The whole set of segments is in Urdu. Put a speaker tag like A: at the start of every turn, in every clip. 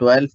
A: 12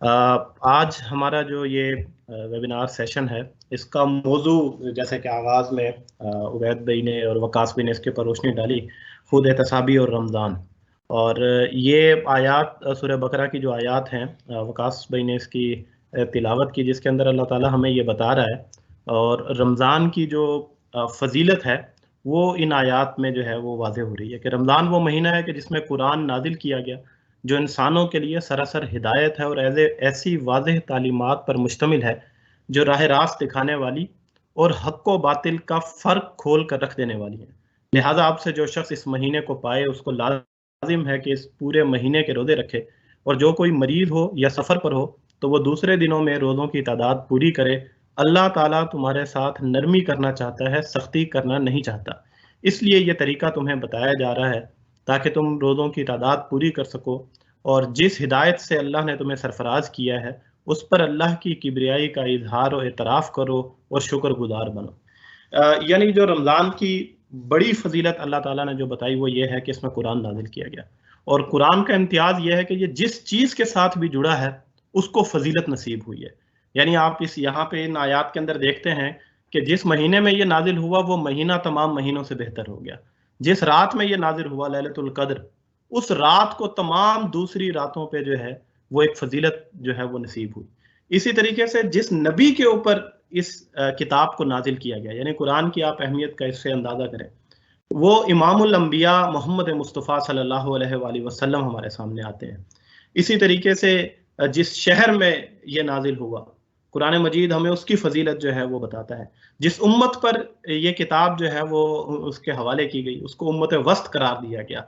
B: آج ہمارا جو یہ ویبینار سیشن ہے اس کا موضوع جیسے کہ آغاز میں عبید بھائی نے اور وقاص بھائی نے اس کے پر روشنی ڈالی، خود احتسابی اور رمضان. اور یہ آیات سورہ بقرہ کی جو آیات ہیں وقاص بھائی نے اس کی تلاوت کی، جس کے اندر اللہ تعالی ہمیں یہ بتا رہا ہے، اور رمضان کی جو فضیلت ہے وہ ان آیات میں جو ہے وہ واضح ہو رہی ہے کہ رمضان وہ مہینہ ہے کہ جس میں قرآن نازل کیا گیا، جو انسانوں کے لیے سراسر ہدایت ہے اور ایسی واضح تعلیمات پر مشتمل ہے جو راہ راست دکھانے والی اور حق و باطل کا فرق کھول کر رکھ دینے والی ہے. لہٰذا آپ سے جو شخص اس مہینے کو پائے اس کو لازم ہے کہ اس پورے مہینے کے روزے رکھے، اور جو کوئی مریض ہو یا سفر پر ہو تو وہ دوسرے دنوں میں روزوں کی تعداد پوری کرے. اللہ تعالیٰ تمہارے ساتھ نرمی کرنا چاہتا ہے، سختی کرنا نہیں چاہتا. اس لیے یہ طریقہ تمہیں بتایا جا رہا ہے تاکہ تم روزوں کی تعداد پوری کر سکو، اور جس ہدایت سے اللہ نے تمہیں سرفراز کیا ہے اس پر اللہ کی کبریائی کا اظہار و اعتراف کرو اور شکر گزار بنو. یعنی جو رمضان کی بڑی فضیلت اللہ تعالیٰ نے جو بتائی وہ یہ ہے کہ اس میں قرآن نازل کیا گیا، اور قرآن کا امتیاز یہ ہے کہ یہ جس چیز کے ساتھ بھی جڑا ہے اس کو فضیلت نصیب ہوئی ہے. یعنی آپ اس یہاں پہ ان آیات کے اندر دیکھتے ہیں کہ جس مہینے میں یہ نازل ہوا وہ مہینہ تمام مہینوں سے بہتر ہو گیا. جس رات میں یہ نازل ہوا لیلۃ القدر، اس رات کو تمام دوسری راتوں پہ جو ہے وہ ایک فضیلت جو ہے وہ نصیب ہوئی. اسی طریقے سے جس نبی کے اوپر اس کتاب کو نازل کیا گیا، یعنی قرآن کی آپ اہمیت کا اس سے اندازہ کریں، وہ امام الانبیاء محمد مصطفیٰ صلی اللہ علیہ وآلہ وسلم ہمارے سامنے آتے ہیں. اسی طریقے سے جس شہر میں یہ نازل ہوا قرآن مجید ہمیں اس کی فضیلت جو ہے وہ بتاتا ہے. جس امت پر یہ کتاب جو ہے وہ اس کے حوالے کی گئی اس کو امت وسط قرار دیا گیا.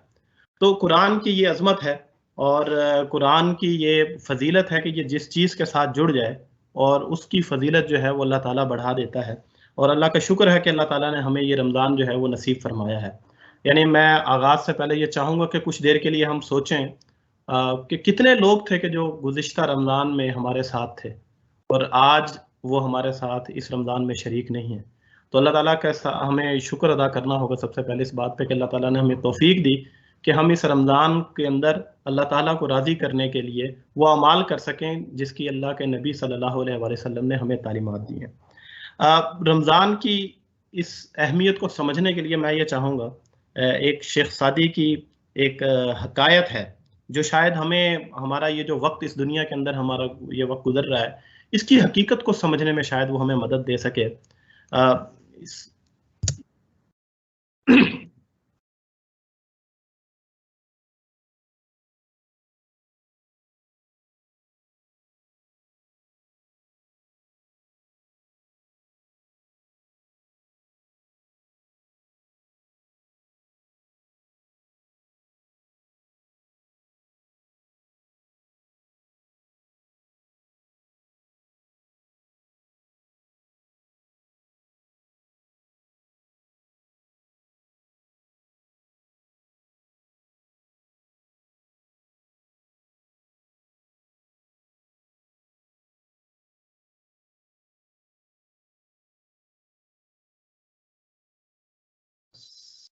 B: تو قرآن کی یہ عظمت ہے اور قرآن کی یہ فضیلت ہے کہ یہ جس چیز کے ساتھ جڑ جائے اور اس کی فضیلت جو ہے وہ اللہ تعالیٰ بڑھا دیتا ہے. اور اللہ کا شکر ہے کہ اللہ تعالیٰ نے ہمیں یہ رمضان جو ہے وہ نصیب فرمایا ہے. یعنی میں آغاز سے پہلے یہ چاہوں گا کہ کچھ دیر کے لیے ہم سوچیں کہ کتنے لوگ تھے کہ جو گزشتہ رمضان میں ہمارے ساتھ تھے اور آج وہ ہمارے ساتھ اس رمضان میں شریک نہیں ہیں. تو اللہ تعالیٰ کا ہمیں شکر ادا کرنا ہوگا سب سے پہلے اس بات پہ کہ اللہ تعالیٰ نے ہمیں توفیق دی کہ ہم اس رمضان کے اندر اللہ تعالیٰ کو راضی کرنے کے لیے وہ اعمال کر سکیں جس کی اللہ کے نبی صلی اللہ علیہ وسلم نے ہمیں تعلیمات دی ہیں. رمضان کی اس اہمیت کو سمجھنے کے لیے میں یہ چاہوں گا ایک شیخ سعدی کی ایک حکایت ہے جو شاید ہمیں ہمارا یہ جو وقت اس دنیا کے اندر ہمارا یہ وقت گزر رہا ہے اس کی حقیقت کو سمجھنے میں شاید وہ ہمیں مدد دے سکے.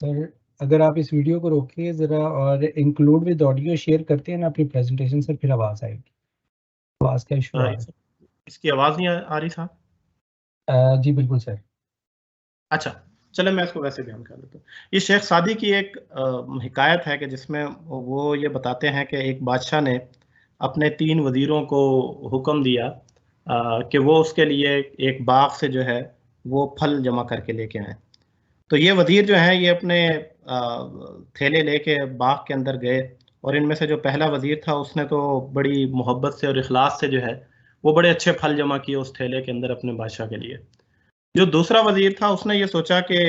C: سر اگر آپ اس ویڈیو کو روکیے ذرا اور انکلوڈ ود آڈیو شیئر کرتے ہیں نا اپنی پریزنٹیشن سے، پھر آواز آئے گی. آواز کا ایشو ہے.
B: اس کی آواز نہیں آ رہی
C: صاحب؟ جی بالکل سر.
B: اچھا چلے میں اس کو ویسے بیان کر دیتا ہوں. یہ شیخ سعدی کی ایک حکایت ہے کہ جس میں وہ یہ بتاتے ہیں کہ ایک بادشاہ نے اپنے 3 وزیروں کو حکم دیا کہ وہ اس کے لیے ایک باغ سے جو ہے وہ پھل جمع کر کے لے کے آئیں. تو یہ وزیر جو ہیں یہ اپنے تھیلے لے کے باغ کے اندر گئے، اور ان میں سے جو پہلا وزیر تھا اس نے تو بڑی محبت سے اور اخلاص سے جو ہے وہ بڑے اچھے پھل جمع کیے اس تھیلے کے اندر اپنے بادشاہ کے لیے. جو دوسرا وزیر تھا اس نے یہ سوچا کہ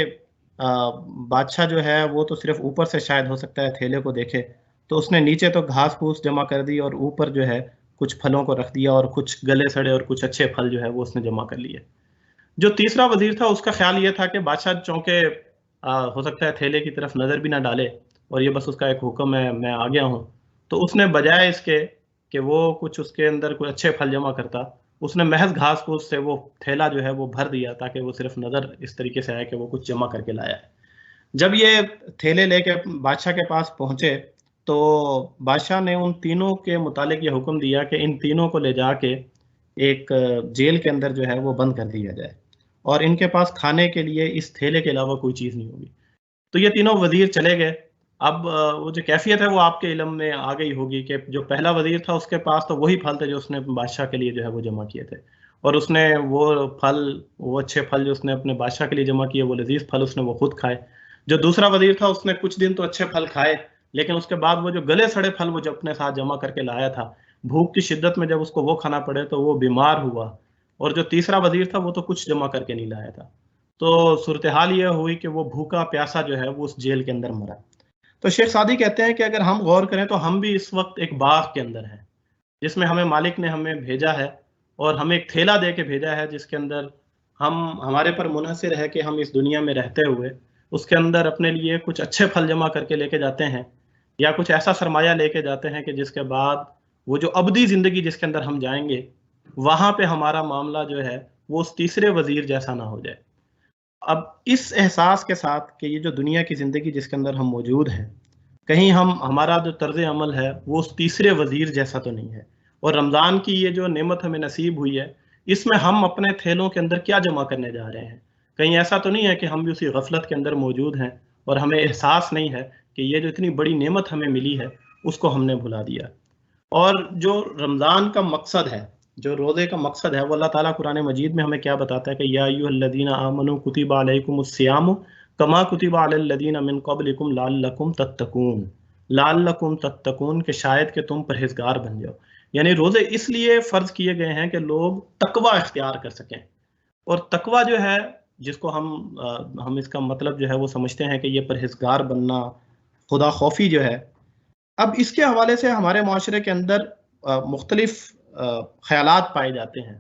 B: بادشاہ جو ہے وہ تو صرف اوپر سے شاید ہو سکتا ہے تھیلے کو دیکھے، تو اس نے نیچے تو گھاس پھوس جمع کر دی اور اوپر جو ہے کچھ پھلوں کو رکھ دیا اور کچھ گلے سڑے اور کچھ اچھے پھل جو ہے وہ اس نے جمع کر لیے. جو تیسرا وزیر تھا اس کا خیال یہ تھا کہ بادشاہ چونکہ ہو سکتا ہے تھیلے کی طرف نظر بھی نہ ڈالے اور یہ بس اس کا ایک حکم ہے میں آ گیا ہوں، تو اس نے بجائے اس کے کہ وہ کچھ اس کے اندر کوئی اچھے پھل جمع کرتا اس نے محض گھاس پھوس سے وہ تھیلا جو ہے وہ بھر دیا تاکہ وہ صرف نظر اس طریقے سے آئے کہ وہ کچھ جمع کر کے لایا ہے. جب یہ تھیلے لے کے بادشاہ کے پاس پہنچے تو بادشاہ نے ان تینوں کے متعلق یہ حکم دیا کہ ان تینوں کو لے جا کے ایک جیل کے اندر جو ہے وہ بند کر دیا جائے، اور ان کے پاس کھانے کے لیے اس تھیلے کے علاوہ کوئی چیز نہیں ہوگی۔ تو یہ تینوں وزیر چلے گئے۔ اب وہ جو کیفیت ہے وہ آپ کے علم میں آ گئی ہوگی کہ جو پہلا وزیر تھا اس کے پاس تو وہی پھل تھے جو اس نے بادشاہ کے لیے جو ہے وہ جمع کیے تھے، اور اس نے وہ اچھے پھل جو اس نے اپنے بادشاہ کے لیے جمع کیے، وہ لذیذ پھل اس نے وہ خود کھائے۔ جو دوسرا وزیر تھا اس نے کچھ دن تو اچھے پھل کھائے، لیکن اس کے بعد وہ جو گلے سڑے پھل وہ جو اپنے ساتھ جمع کر کے لایا تھا، بھوک کی شدت میں جب اس کو وہ کھانا پڑے تو وہ بیمار ہوا۔ اور جو تیسرا وزیر تھا وہ تو کچھ جمع کر کے نہیں لایا تھا۔ تو صورتحال یہ ہوئی کہ وہ بھوکا پیاسا جو ہے وہ اس جیل کے اندر مرا۔ تو شیخ سعدی کہتے ہیں کہ اگر ہم غور کریں تو ہم بھی اس وقت ایک باغ کے اندر ہیں جس میں ہمیں مالک نے ہمیں بھیجا ہے، اور ہمیں ایک تھیلا دے کے بھیجا ہے جس کے اندر ہمارے پر منحصر ہے کہ ہم اس دنیا میں رہتے ہوئے اس کے اندر اپنے لیے کچھ اچھے پھل جمع کر کے لے کے جاتے ہیں، یا کچھ ایسا سرمایہ لے کے جاتے ہیں کہ جس کے بعد وہ جو ابدی زندگی جس کے اندر ہم جائیں گے وہاں پہ ہمارا معاملہ جو ہے وہ اس تیسرے وزیر جیسا نہ ہو جائے۔ اب اس احساس کے ساتھ کہ یہ جو دنیا کی زندگی جس کے اندر ہم موجود ہیں، کہیں ہمارا جو طرز عمل ہے وہ اس تیسرے وزیر جیسا تو نہیں ہے، اور رمضان کی یہ جو نعمت ہمیں نصیب ہوئی ہے اس میں ہم اپنے تھیلوں کے اندر کیا جمع کرنے جا رہے ہیں؟ کہیں ایسا تو نہیں ہے کہ ہم بھی اسی غفلت کے اندر موجود ہیں اور ہمیں احساس نہیں ہے کہ یہ جو اتنی بڑی نعمت ہمیں ملی ہے اس کو ہم نے بھلا دیا۔ اور جو رمضان کا مقصد ہے، جو روزے کا مقصد ہے، وہ اللہ تعالیٰ قرآن مجید میں ہمیں کیا بتاتا ہے کہ یا ایھا الذین آمنوا کتب علیکم الصیام کما کتب علی الذین من قبلکم لعلکم تتقون، لعلکم تتقون کہ شاید کہ تم پرہیزگار بن جاؤ۔ یعنی روزے اس لیے فرض کیے گئے ہیں کہ لوگ تقوی اختیار کر سکیں، اور تقوی جو ہے جس کو ہم اس کا مطلب جو ہے وہ سمجھتے ہیں کہ یہ پرہیزگار بننا، خدا خوفی جو ہے۔ اب اس کے حوالے سے ہمارے معاشرے کے اندر مختلف خیالات پائے جاتے ہیں،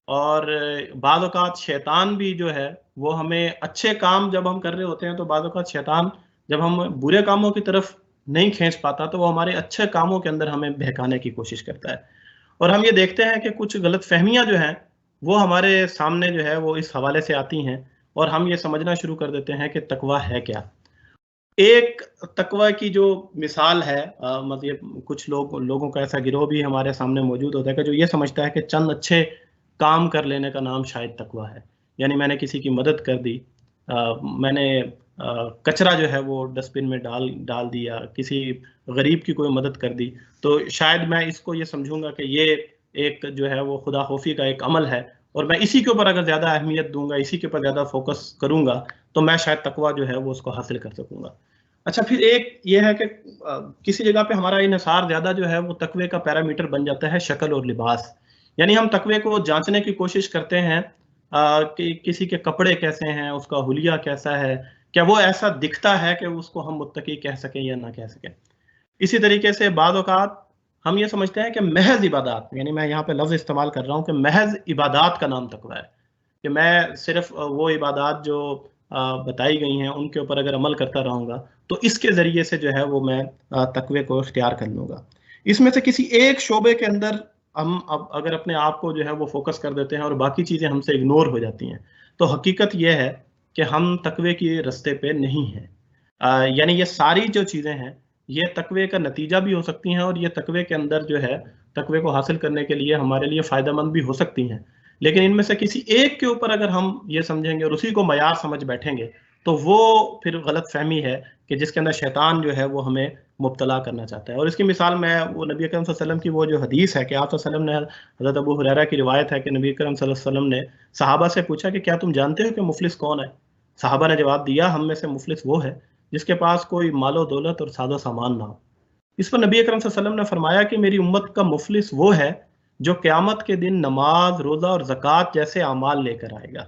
B: اور بعض اوقات شیطان بھی جو ہے وہ ہمیں اچھے کام جب ہم کر رہے ہوتے ہیں تو بعض اوقات شیطان جب ہم برے کاموں کی طرف نہیں کھینچ پاتا تو وہ ہمارے اچھے کاموں کے اندر ہمیں بہکانے کی کوشش کرتا ہے، اور ہم یہ دیکھتے ہیں کہ کچھ غلط فہمیاں جو ہیں وہ ہمارے سامنے جو ہے وہ اس حوالے سے آتی ہیں، اور ہم یہ سمجھنا شروع کر دیتے ہیں کہ تقوی ہے کیا۔ ایک تقوی کی جو مثال ہے، مطلب کچھ لوگوں کا ایسا گروہ بھی ہمارے سامنے موجود ہوتا ہے کہ جو یہ سمجھتا ہے کہ چند اچھے کام کر لینے کا نام شاید تقوی ہے۔ یعنی میں نے کسی کی مدد کر دی، میں نے کچرا جو ہے وہ ڈسٹ بن میں ڈال دیا، کسی غریب کی کوئی مدد کر دی، تو شاید میں اس کو یہ سمجھوں گا کہ یہ ایک جو ہے وہ خدا خوفی کا ایک عمل ہے، اور میں اسی کے اوپر اگر زیادہ اہمیت دوں گا، اسی کے اوپر زیادہ فوکس کروں گا تو میں شاید تقوی جو ہے وہ اس کو حاصل کر سکوں گا۔ اچھا، پھر ایک یہ ہے کہ کسی جگہ پہ ہمارا انحصار زیادہ جو ہے وہ تقوی کا پیرامیٹر بن جاتا ہے شکل اور لباس۔ یعنی ہم تقوی کو جانچنے کی کوشش کرتے ہیں کہ کسی کے کپڑے کیسے ہیں، اس کا حلیہ کیسا ہے، کیا وہ ایسا دکھتا ہے کہ اس کو ہم متقی کہہ سکیں یا نہ کہہ سکیں۔ اسی طریقے سے بعض اوقات ہم یہ سمجھتے ہیں کہ محض عبادات، یعنی میں یہاں پہ لفظ استعمال کر رہا ہوں کہ محض عبادات کا نام تقوی ہے، کہ میں صرف وہ عبادات جو بتائی گئی ہیں ان کے اوپر اگر عمل کرتا رہوں گا تو اس کے ذریعے سے جو ہے وہ میں تقوی کو اختیار کر لوں گا۔ اس میں سے کسی ایک شعبے کے اندر ہم اگر اپنے آپ کو جو ہے وہ فوکس کر دیتے ہیں اور باقی چیزیں ہم سے اگنور ہو جاتی ہیں تو حقیقت یہ ہے کہ ہم تقوی کے رستے پہ نہیں ہیں۔ یعنی یہ ساری جو چیزیں ہیں یہ تقوی کا نتیجہ بھی ہو سکتی ہیں، اور یہ تقوی کے اندر جو ہے تقوی کو حاصل کرنے کے لیے ہمارے لیے فائدہ مند بھی ہو سکتی ہیں، لیکن ان میں سے کسی ایک کے اوپر اگر ہم یہ سمجھیں گے اور اسی کو معیار سمجھ بیٹھیں گے تو وہ پھر غلط فہمی ہے کہ جس کے اندر شیطان جو ہے وہ ہمیں مبتلا کرنا چاہتا ہے۔ اور اس کی مثال میں وہ نبی اکرم صلی اللہ علیہ وسلم کی وہ جو حدیث ہے کہ آپ صلی اللہ علیہ وسلم نے، حضرت ابو ہریرہ کی روایت ہے کہ نبی اکرم صلی اللہ علیہ وسلم نے صحابہ سے پوچھا کہ کیا تم جانتے ہو کہ مفلس کون ہے؟ صحابہ نے جواب دیا، ہم میں سے مفلس وہ ہے جس کے پاس کوئی مال و دولت اور ساز و سامان نہ ہو۔ اس پر نبی اکرم صلی اللہ علیہ وسلم نے فرمایا کہ میری امت کا مفلس وہ ہے جو قیامت کے دن نماز، روزہ اور زکوٰۃ جیسے اعمال لے کر آئے گا،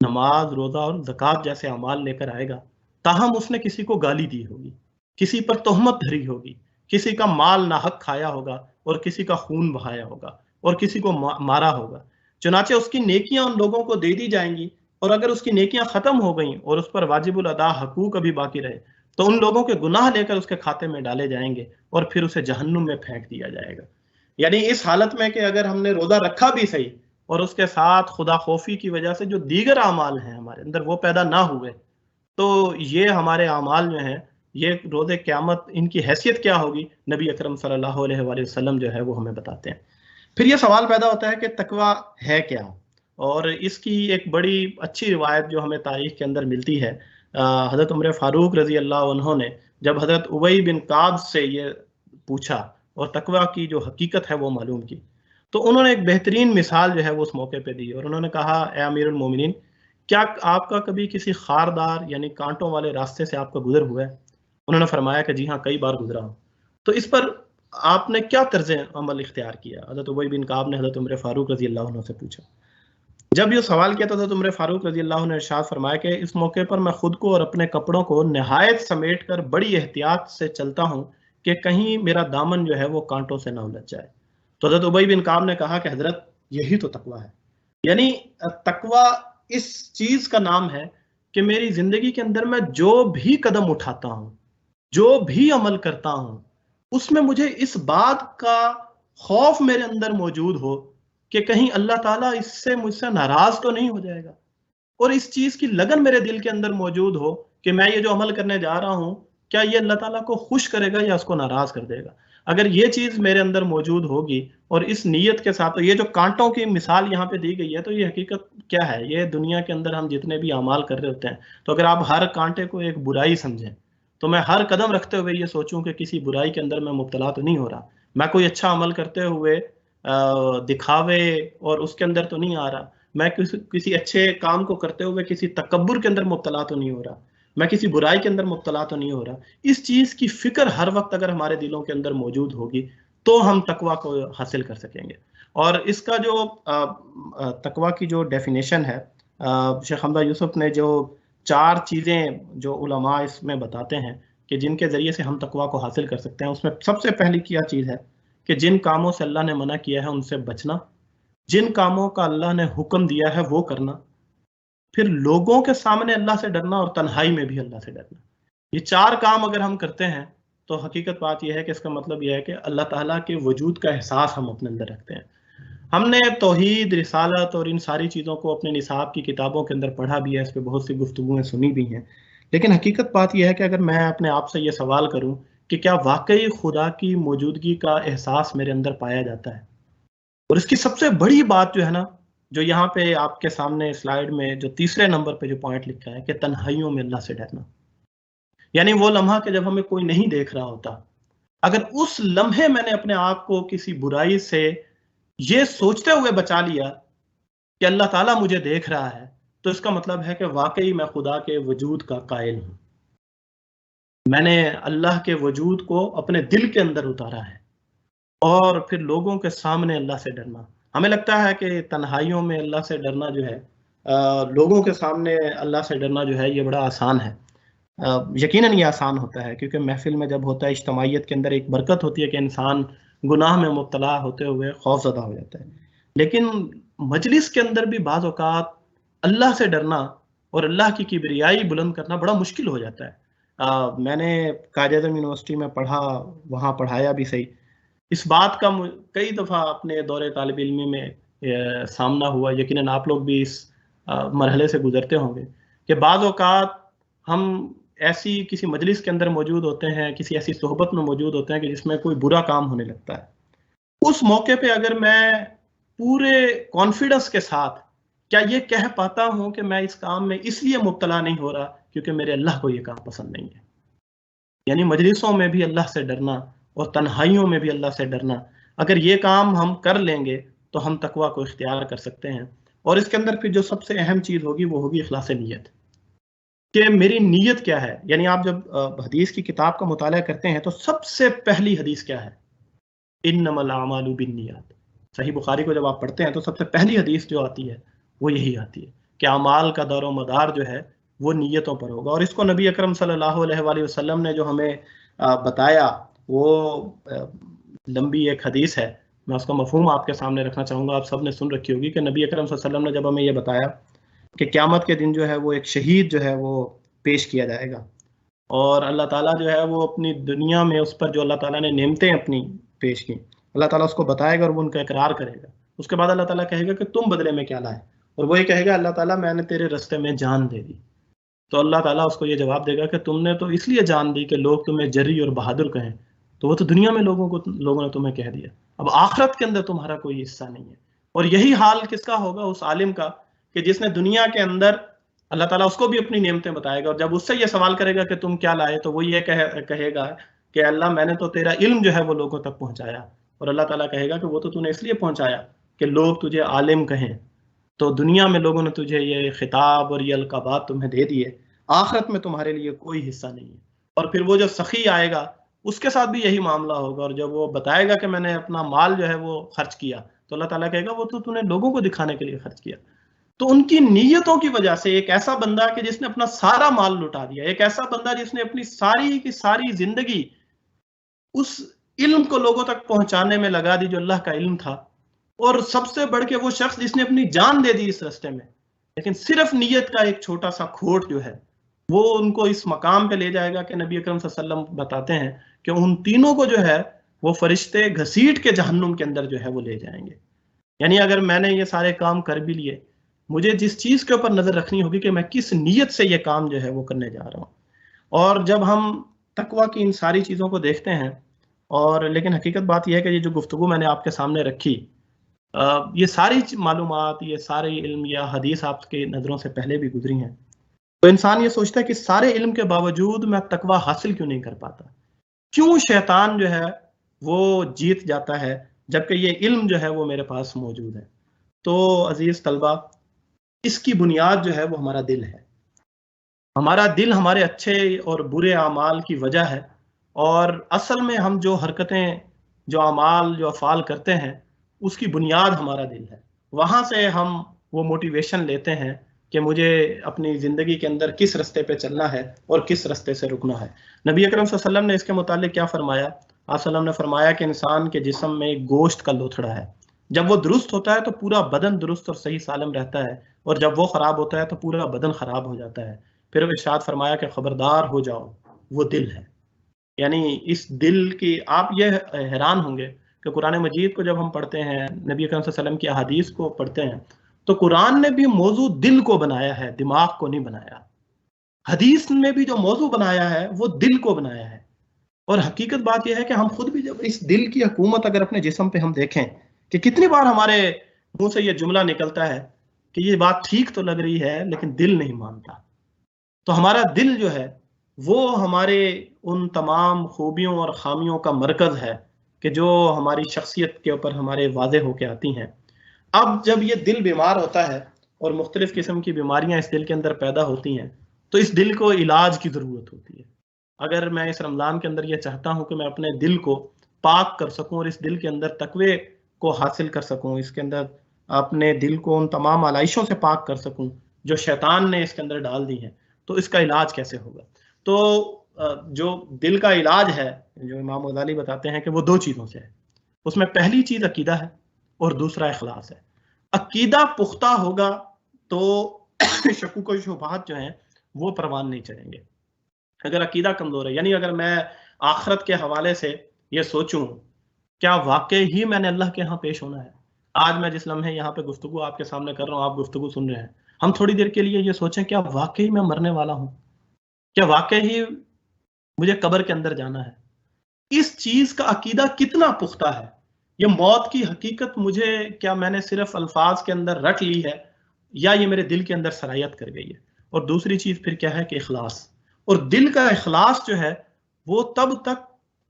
B: نماز، روزہ اور زکوٰۃ جیسے اعمال لے کر آئے گا، تاہم اس نے کسی کو گالی دی ہوگی، کسی پر تہمت دھری ہوگی، کسی کا مال ناحق کھایا ہوگا اور کسی کا خون بہایا ہوگا اور کسی کو مارا ہوگا، چنانچہ اس کی نیکیاں ان لوگوں کو دے دی جائیں گی، اور اگر اس کی نیکیاں ختم ہو گئیں اور اس پر واجب الادا حقوق ابھی باقی رہے تو ان لوگوں کے گناہ لے کر اس کے کھاتے میں ڈالے جائیں گے اور پھر اسے جہنم میں پھینک دیا جائے گا۔ یعنی اس حالت میں کہ اگر ہم نے روزہ رکھا بھی صحیح اور اس کے ساتھ خدا خوفی کی وجہ سے جو دیگر اعمال ہیں ہمارے اندر وہ پیدا نہ ہوئے تو یہ ہمارے اعمال جو ہیں یہ روز قیامت ان کی حیثیت کیا ہوگی، نبی اکرم صلی اللہ علیہ وآلہ وسلم جو ہے وہ ہمیں بتاتے ہیں۔ پھر یہ سوال پیدا ہوتا ہے کہ تقویٰ ہے کیا، اور اس کی ایک بڑی اچھی روایت جو ہمیں تاریخ کے اندر ملتی ہے، حضرت عمر فاروق رضی اللہ عنہ نے جب حضرت ابی بن کعب سے یہ پوچھا اور تقویٰ کی جو حقیقت ہے وہ معلوم کی، تو انہوں نے ایک بہترین مثال جو ہے وہ اس موقع پہ دی، اور انہوں نے کہا اے امیر المومنین، کیا آپ کا کبھی کسی خاردار یعنی کانٹوں والے راستے سے آپ کا گزر ہوا ہے؟ انہوں نے فرمایا کہ جی ہاں، کئی بار گزرا ہوں۔ تو اس پر آپ نے کیا طرز عمل اختیار کیا؟ حضرت ابی بن کعب نے حضرت عمر فاروق رضی اللہ عنہ سے پوچھا۔ جب یہ سوال کیا تو حضرت عمر فاروق رضی اللہ عنہ نے ارشاد فرمایا کہ اس موقع پر میں خود کو اور اپنے کپڑوں کو نہایت سمیٹ کر بڑی احتیاط سے چلتا ہوں کہ کہیں میرا دامن جو ہے وہ کانٹوں سے نہ الجھ جائے۔ تو حضرت ابی بن کعب نے کہا کہ حضرت یہی تو تقویٰ ہے، یعنی تقویٰ اس چیز کا نام ہے کہ میری زندگی کے اندر میں جو بھی قدم اٹھاتا ہوں، جو بھی عمل کرتا ہوں، اس میں مجھے اس بات کا خوف میرے اندر موجود ہو کہ کہیں اللہ تعالیٰ اس سے مجھ سے ناراض تو نہیں ہو جائے گا، اور اس چیز کی لگن میرے دل کے اندر موجود ہو کہ میں یہ جو عمل کرنے جا رہا ہوں کیا یہ اللہ تعالیٰ کو خوش کرے گا یا اس کو ناراض کر دے گا۔ اگر یہ چیز میرے اندر موجود ہوگی اور اس نیت کے ساتھ، یہ جو کانٹوں کی مثال یہاں پہ دی گئی ہے، تو یہ حقیقت کیا ہے؟ یہ دنیا کے اندر ہم جتنے بھی اعمال کر رہے ہوتے ہیں، تو اگر آپ ہر کانٹے کو ایک برائی سمجھیں تو میں ہر قدم رکھتے ہوئے یہ سوچوں کہ کسی برائی کے اندر میں مبتلا تو نہیں ہو رہا، میں کوئی اچھا عمل کرتے ہوئے دکھاوے اور اس کے اندر تو نہیں آ رہا، میں کسی اچھے کام کو کرتے ہوئے کسی تکبر کے اندر مبتلا تو نہیں ہو رہا، میں کسی برائی کے اندر مبتلا تو نہیں ہو رہا، اس چیز کی فکر ہر وقت اگر ہمارے دلوں کے اندر موجود ہوگی تو ہم تقویٰ کو حاصل کر سکیں گے۔ اور اس کا جو تقویٰ کی جو ڈیفینیشن ہے، شیخ حمزہ یوسف نے جو 4 چیزیں جو علماء اس میں بتاتے ہیں کہ جن کے ذریعے سے ہم تقویٰ کو حاصل کر سکتے ہیں، اس میں سب سے پہلی کیا چیز ہے کہ جن کاموں سے اللہ نے منع کیا ہے ان سے بچنا، جن کاموں کا اللہ نے حکم دیا ہے وہ کرنا، پھر لوگوں کے سامنے اللہ سے ڈرنا اور تنہائی میں بھی اللہ سے ڈرنا۔ یہ 4 کام اگر ہم کرتے ہیں تو حقیقت بات یہ ہے کہ اس کا مطلب یہ ہے کہ اللہ تعالیٰ کے وجود کا احساس ہم اپنے اندر رکھتے ہیں۔ ہم نے توحید، رسالت اور ان ساری چیزوں کو اپنے نصاب کی کتابوں کے اندر پڑھا بھی ہے، اس پہ بہت سی گفتگویں سنی بھی ہیں، لیکن حقیقت بات یہ ہے کہ اگر میں اپنے آپ سے یہ سوال کروں کہ کیا واقعی خدا کی موجودگی کا احساس میرے اندر پایا جاتا ہے؟ اور اس کی سب سے بڑی بات جو ہے نا، جو یہاں پہ آپ کے سامنے سلائیڈ میں جو تیسرے نمبر پہ جو پوائنٹ لکھا ہے کہ تنہائیوں میں اللہ سے ڈرنا، یعنی وہ لمحہ کہ جب ہمیں کوئی نہیں دیکھ رہا ہوتا، اگر اس لمحے میں نے اپنے آپ کو کسی برائی سے یہ سوچتے ہوئے بچا لیا کہ اللہ تعالیٰ مجھے دیکھ رہا ہے، تو اس کا مطلب ہے کہ واقعی میں خدا کے وجود کا قائل ہوں، میں نے اللہ کے وجود کو اپنے دل کے اندر اتارا ہے۔ اور پھر لوگوں کے سامنے اللہ سے ڈرنا، ہمیں لگتا ہے کہ تنہائیوں میں اللہ سے ڈرنا جو ہے، لوگوں کے سامنے اللہ سے ڈرنا جو ہے یہ بڑا آسان ہے، یقیناً یہ آسان ہوتا ہے کیونکہ محفل میں جب ہوتا ہے، اجتماعیت کے اندر ایک برکت ہوتی ہے کہ انسان گناہ میں مبتلا ہوتے ہوئے خوف زدہ ہو جاتا ہے، لیکن مجلس کے اندر بھی بعض اوقات اللہ سے ڈرنا اور اللہ کی کبریائی بلند کرنا بڑا مشکل ہو جاتا ہے۔ میں نے قائد اعظم یونیورسٹی میں پڑھا، وہاں پڑھایا بھی صحیح، اس بات کا کئی دفعہ اپنے دور طالب علمی میں سامنا ہوا، یقیناً آپ لوگ بھی اس مرحلے سے گزرتے ہوں گے کہ بعض اوقات ہم ایسی کسی مجلس کے اندر موجود ہوتے ہیں، کسی ایسی صحبت میں موجود ہوتے ہیں کہ جس میں کوئی برا کام ہونے لگتا ہے، اس موقع پہ اگر میں پورے کانفیڈنس کے ساتھ کیا یہ کہہ پاتا ہوں کہ میں اس کام میں اس لیے مبتلا نہیں ہو رہا کیونکہ میرے اللہ کو یہ کام پسند نہیں ہے؟ یعنی مجلسوں میں بھی اللہ سے ڈرنا اور تنہائیوں میں بھی اللہ سے ڈرنا، اگر یہ کام ہم کر لیں گے تو ہم تقویٰ کو اختیار کر سکتے ہیں۔ اور اس کے اندر پھر جو سب سے اہم چیز ہوگی وہ ہوگی اخلاص نیت، کہ میری نیت کیا ہے۔ یعنی آپ جب حدیث کی کتاب کا مطالعہ کرتے ہیں تو سب سے پہلی حدیث کیا ہے؟ انما الاعمال بالنیات۔ صحیح بخاری کو جب آپ پڑھتے ہیں تو سب سے پہلی حدیث جو آتی ہے وہ یہی آتی ہے کہ اعمال کا دار و مدار جو ہے وہ نیتوں پر ہوگا۔ اور اس کو نبی اکرم صلی اللہ علیہ وآلہ وسلم نے جو ہمیں بتایا وہ لمبی ایک حدیث ہے، میں اس کا مفہوم آپ کے سامنے رکھنا چاہوں گا، آپ سب نے سن رکھی ہوگی کہ نبی اکرم صلی اللہ علیہ وسلم نے جب ہمیں یہ بتایا کہ قیامت کے دن جو ہے وہ ایک شہید جو ہے وہ پیش کیا جائے گا، اور اللہ تعالیٰ جو ہے وہ اپنی دنیا میں اس پر جو اللہ تعالیٰ نے نعمتیں اپنی پیش کی، اللہ تعالیٰ اس کو بتائے گا اور وہ ان کا اقرار کرے گا۔ اس کے بعد اللہ تعالیٰ کہے گا کہ تم بدلے میں کیا لائے، اور وہی کہے گا اللہ تعالیٰ میں نے تیرے رستے میں جان دے دی۔ تو اللہ تعالیٰ اس کو یہ جواب دے گا کہ تم نے تو اس لیے جان دی کہ لوگ تمہیں جری اور بہادر کہیں، تو وہ تو دنیا میں لوگوں نے تمہیں کہہ دیا، اب آخرت کے اندر تمہارا کوئی حصہ نہیں ہے۔ اور یہی حال کس کا ہوگا؟ اس عالم کا کہ جس نے دنیا کے اندر اللہ تعالیٰ اس کو بھی اپنی نعمتیں بتائے گا، اور جب اس سے یہ سوال کرے گا کہ تم کیا لائے، تو وہ یہ کہے گا کہ اللہ میں نے تو تیرا علم جو ہے وہ لوگوں تک پہنچایا، اور اللہ تعالیٰ کہے گا کہ وہ تو نے اس لیے پہنچایا کہ لوگ تجھے عالم کہیں، تو دنیا میں لوگوں نے تجھے یہ خطاب اور یہ القابات تمہیں دے دیے، آخرت میں تمہارے لیے کوئی حصہ نہیں ہے۔ اور پھر وہ جو سخی آئے گا اس کے ساتھ بھی یہی معاملہ ہوگا، اور جب وہ بتائے گا کہ میں نے اپنا مال جو ہے وہ خرچ کیا، تو اللہ تعالیٰ کہے گا وہ تو نے لوگوں کو دکھانے کے لیے خرچ کیا۔ تو ان کی نیتوں کی وجہ سے ایک ایسا بندہ کہ جس نے اپنا سارا مال لٹا دیا، ایک ایسا بندہ جس نے اپنی ساری کی ساری زندگی اس علم کو لوگوں تک پہنچانے میں لگا دی جو اللہ کا علم تھا، اور سب سے بڑھ کے وہ شخص جس نے اپنی جان دے دی اس راستے میں، لیکن صرف نیت کا ایک چھوٹا سا کھوٹ جو ہے وہ ان کو اس مقام پہ لے جائے گا کہ نبی اکرم صلی اللہ علیہ وسلم بتاتے ہیں کہ ان تینوں کو جو ہے وہ فرشتے گھسیٹ کے جہنم کے اندر جو ہے وہ لے جائیں گے۔ یعنی اگر میں نے یہ سارے کام کر بھی لیے، مجھے جس چیز کے اوپر نظر رکھنی ہوگی کہ میں کس نیت سے یہ کام جو ہے وہ کرنے جا رہا ہوں۔ اور جب ہم تقویٰ کی ان ساری چیزوں کو دیکھتے ہیں، اور لیکن حقیقت بات یہ ہے کہ یہ جو گفتگو میں نے آپ کے سامنے رکھی، یہ ساری معلومات، یہ سارے علم یا حدیث آپ کے نظروں سے پہلے بھی گزری ہیں، تو انسان یہ سوچتا ہے کہ سارے علم کے باوجود میں تقویٰ حاصل کیوں نہیں کر پاتا، کیوں شیطان جو ہے وہ جیت جاتا ہے جبکہ یہ علم جو ہے وہ میرے پاس موجود ہے۔ تو عزیز طلبہ، اس کی بنیاد جو ہے وہ ہمارا دل ہے۔ ہمارا دل ہمارے اچھے اور برے اعمال کی وجہ ہے، اور اصل میں ہم جو حرکتیں، جو اعمال، جو افعال کرتے ہیں، اس کی بنیاد ہمارا دل ہے۔ وہاں سے ہم وہ موٹیویشن لیتے ہیں کہ مجھے اپنی زندگی کے اندر کس رستے پہ چلنا ہے اور کس رستے سے رکنا ہے۔ نبی اکرم صلی اللہ علیہ وسلم نے اس کے متعلق کیا فرمایا؟ آپ صلی اللہ علیہ وسلم نے فرمایا کہ انسان کے جسم میں ایک گوشت کا لوتھڑا ہے، جب وہ درست ہوتا ہے تو پورا بدن درست اور صحیح سالم رہتا ہے، اور جب وہ خراب ہوتا ہے تو پورا بدن خراب ہو جاتا ہے۔ پھر ارشاد فرمایا کہ خبردار ہو جاؤ، وہ دل ہے۔ یعنی اس دل کی، آپ یہ حیران ہوں گے کہ قرآن مجید کو جب ہم پڑھتے ہیں، نبی اکرم صلی اللہ علیہ وسلم کی احادیث کو پڑھتے ہیں، تو قرآن نے بھی موضوع دل کو بنایا ہے، دماغ کو نہیں بنایا۔ حدیث میں بھی جو موضوع بنایا ہے وہ دل کو بنایا ہے۔ اور حقیقت بات یہ ہے کہ ہم خود بھی جب اس دل کی حکومت اگر اپنے جسم پہ ہم دیکھیں کہ کتنی بار ہمارے منہ سے یہ جملہ نکلتا ہے کہ یہ بات ٹھیک تو لگ رہی ہے لیکن دل نہیں مانتا، تو ہمارا دل جو ہے وہ ہمارے ان تمام خوبیوں اور خامیوں کا مرکز ہے کہ جو ہماری شخصیت کے اوپر ہمارے واضح ہو کے آتی ہیں۔ اب جب یہ دل بیمار ہوتا ہے اور مختلف قسم کی بیماریاں اس دل کے اندر پیدا ہوتی ہیں، تو اس دل کو علاج کی ضرورت ہوتی ہے۔ اگر میں اس رمضان کے اندر یہ چاہتا ہوں کہ میں اپنے دل کو پاک کر سکوں اور اس دل کے اندر تقوی کو حاصل کر سکوں، اس کے اندر اپنے دل کو ان تمام علائشوں سے پاک کر سکوں جو شیطان نے اس کے اندر ڈال دی ہیں، تو اس کا علاج کیسے ہوگا؟ تو جو دل کا علاج ہے، جو امام غزالی بتاتے ہیں کہ وہ دو چیزوں سے ہے۔ اس میں پہلی چیز عقیدہ ہے اور دوسرا اخلاص ہے۔ عقیدہ پختہ ہوگا تو شکوک و شبہات جو ہیں وہ پروان نہیں چڑھیں گے۔ اگر عقیدہ کمزور ہے، یعنی اگر میں آخرت کے حوالے سے یہ سوچوں کیا واقعی ہی میں نے اللہ کے ہاں پیش ہونا ہے، آج میں جس لمحے یہاں پہ گفتگو آپ کے سامنے کر رہا ہوں، آپ گفتگو سن رہے ہیں، ہم تھوڑی دیر کے لیے یہ سوچیں کیا واقعی میں مرنے والا ہوں، کیا واقعی ہی مجھے قبر کے اندر جانا ہے، اس چیز کا عقیدہ کتنا پختہ ہے، یہ موت کی حقیقت مجھے کیا میں نے صرف الفاظ کے اندر رٹ لی ہے یا یہ میرے دل کے اندر سرایت کر گئی ہے۔ اور دوسری چیز پھر کیا ہے کہ اخلاص، اور دل کا اخلاص جو ہے وہ تب تک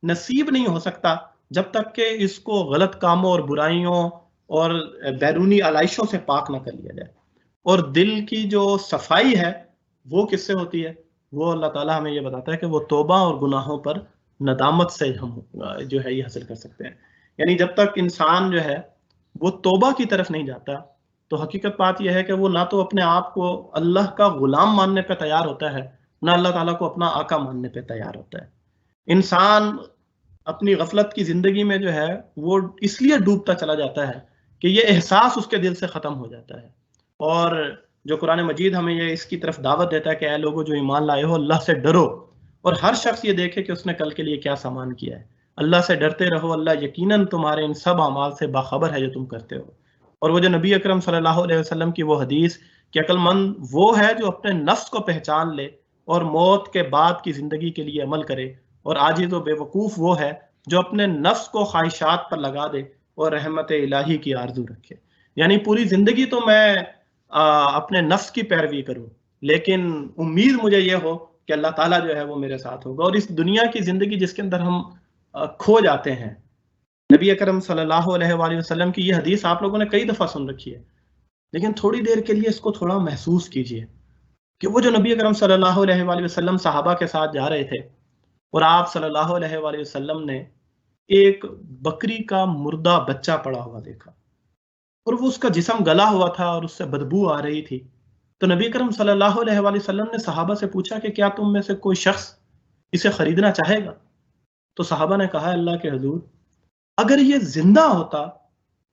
B: نصیب نہیں ہو سکتا جب تک کہ اس کو غلط کاموں اور برائیوں اور بیرونی علائشوں سے پاک نہ کر لیا جائے۔ اور دل کی جو صفائی ہے وہ کس سے ہوتی ہے؟ وہ اللہ تعالیٰ ہمیں یہ بتاتا ہے کہ وہ توبہ اور گناہوں پر ندامت سے ہم جو ہے یہ حاصل کر سکتے ہیں۔ یعنی جب تک انسان جو ہے وہ توبہ کی طرف نہیں جاتا، تو حقیقت بات یہ ہے کہ وہ نہ تو اپنے آپ کو اللہ کا غلام ماننے پہ تیار ہوتا ہے، نہ اللہ تعالیٰ کو اپنا آقا ماننے پہ تیار ہوتا ہے۔ انسان اپنی غفلت کی زندگی میں جو ہے وہ اس لیے ڈوبتا چلا جاتا ہے کہ یہ احساس اس کے دل سے ختم ہو جاتا ہے۔ اور جو قرآن مجید ہمیں یہ اس کی طرف دعوت دیتا ہے کہ اے لوگوں جو ایمان لائے ہو، اللہ سے ڈرو، اور ہر شخص یہ دیکھے کہ اس نے کل کے لیے کیا سامان کیا ہے۔ اللہ سے ڈرتے رہو، اللہ یقیناً تمہارے ان سب اعمال سے باخبر ہے جو تم کرتے ہو۔ اور وہ جو نبی اکرم صلی اللہ علیہ وسلم کی وہ حدیث کہ عقل مند وہ ہے جو اپنے نفس کو پہچان لے اور موت کے بعد کی زندگی کے لیے عمل کرے، اور عاجز و بے وقوف وہ ہے جو اپنے نفس کو خواہشات پر لگا دے اور رحمت الہی کی آرزو رکھے۔ یعنی پوری زندگی تو میں اپنے نفس کی پیروی کروں، لیکن امید مجھے یہ ہو کہ اللہ تعالیٰ جو ہے وہ میرے ساتھ ہوگا۔ اور اس دنیا کی زندگی جس کے اندر ہم کھو جاتے ہیں، نبی اکرم صلی اللہ علیہ وآلہ وسلم کی یہ حدیث آپ لوگوں نے کئی دفعہ سن رکھی ہے، لیکن تھوڑی دیر کے لیے اس کو تھوڑا محسوس کیجئے کہ وہ جو نبی اکرم صلی اللہ علیہ وآلہ وسلم صحابہ کے ساتھ جا رہے تھے، اور آپ صلی اللہ علیہ وآلہ وسلم نے ایک بکری کا مردہ بچہ پڑا ہوا دیکھا، اور وہ اس کا جسم گلا ہوا تھا اور اس سے بدبو آ رہی تھی۔ تو نبی کرم صلی اللہ علیہ وآلہ وسلم نے صحابہ سے پوچھا کہ کیا تم میں سے کوئی شخص اسے خریدنا چاہے گا؟ تو صحابہ نے کہا اللہ کے حضور، اگر یہ زندہ ہوتا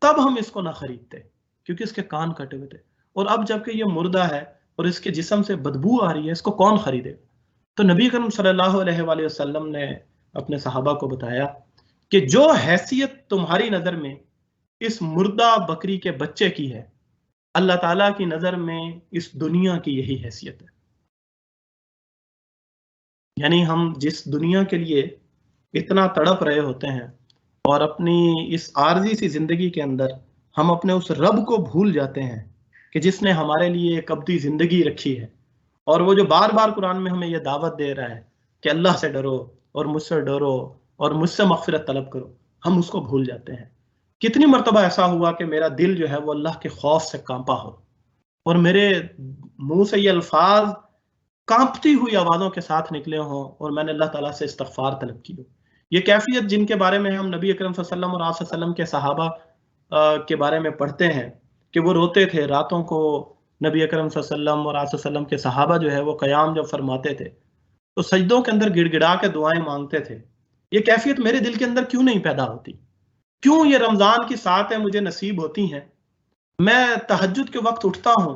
B: تب ہم اس کو نہ خریدتے، کیونکہ اس کے کان کٹے ہوئے تھے، اور اب جبکہ یہ مردہ ہے اور اس کے جسم سے بدبو آ رہی ہے، اس کو کون خریدے؟ تو نبی کرم صلی اللہ علیہ وآلہ وسلم نے اپنے صحابہ کو بتایا کہ جو حیثیت تمہاری نظر میں اس مردہ بکری کے بچے کی ہے، اللہ تعالیٰ کی نظر میں اس دنیا کی یہی حیثیت ہے۔ یعنی ہم جس دنیا کے لیے اتنا تڑپ رہے ہوتے ہیں، اور اپنی اس عارضی سی زندگی کے اندر ہم اپنے اس رب کو بھول جاتے ہیں کہ جس نے ہمارے لیے ایک ابدی زندگی رکھی ہے، اور وہ جو بار بار قرآن میں ہمیں یہ دعوت دے رہا ہے کہ اللہ سے ڈرو اور مجھ سے ڈرو اور مجھ سے مغفرت طلب کرو، ہم اس کو بھول جاتے ہیں۔ کتنی مرتبہ ایسا ہوا کہ میرا دل جو ہے وہ اللہ کے خوف سے کانپا ہو، اور میرے منہ سے یہ الفاظ کانپتی ہوئی آوازوں کے ساتھ نکلے ہوں، اور میں نے اللہ تعالیٰ سے استغفار طلب کی ہو۔ یہ کیفیت جن کے بارے میں ہم نبی اکرم صلی اللہ علیہ وسلم اور آپ صلی اللہ علیہ وسلم کے صحابہ کے بارے میں پڑھتے ہیں کہ وہ روتے تھے راتوں کو، نبی اکرم صلی اللہ علیہ وسلم اور آپ صلی اللہ علیہ وسلم کے صحابہ جو ہے وہ قیام جب فرماتے تھے تو سجدوں کے اندر گڑ گڑا کے دعائیں مانگتے تھے۔ یہ کیفیت میرے دل کے اندر کیوں نہیں پیدا ہوتی؟ کیوں یہ رمضان کی ساعتیں مجھے نصیب ہوتی ہیں، میں تہجد کے وقت اٹھتا ہوں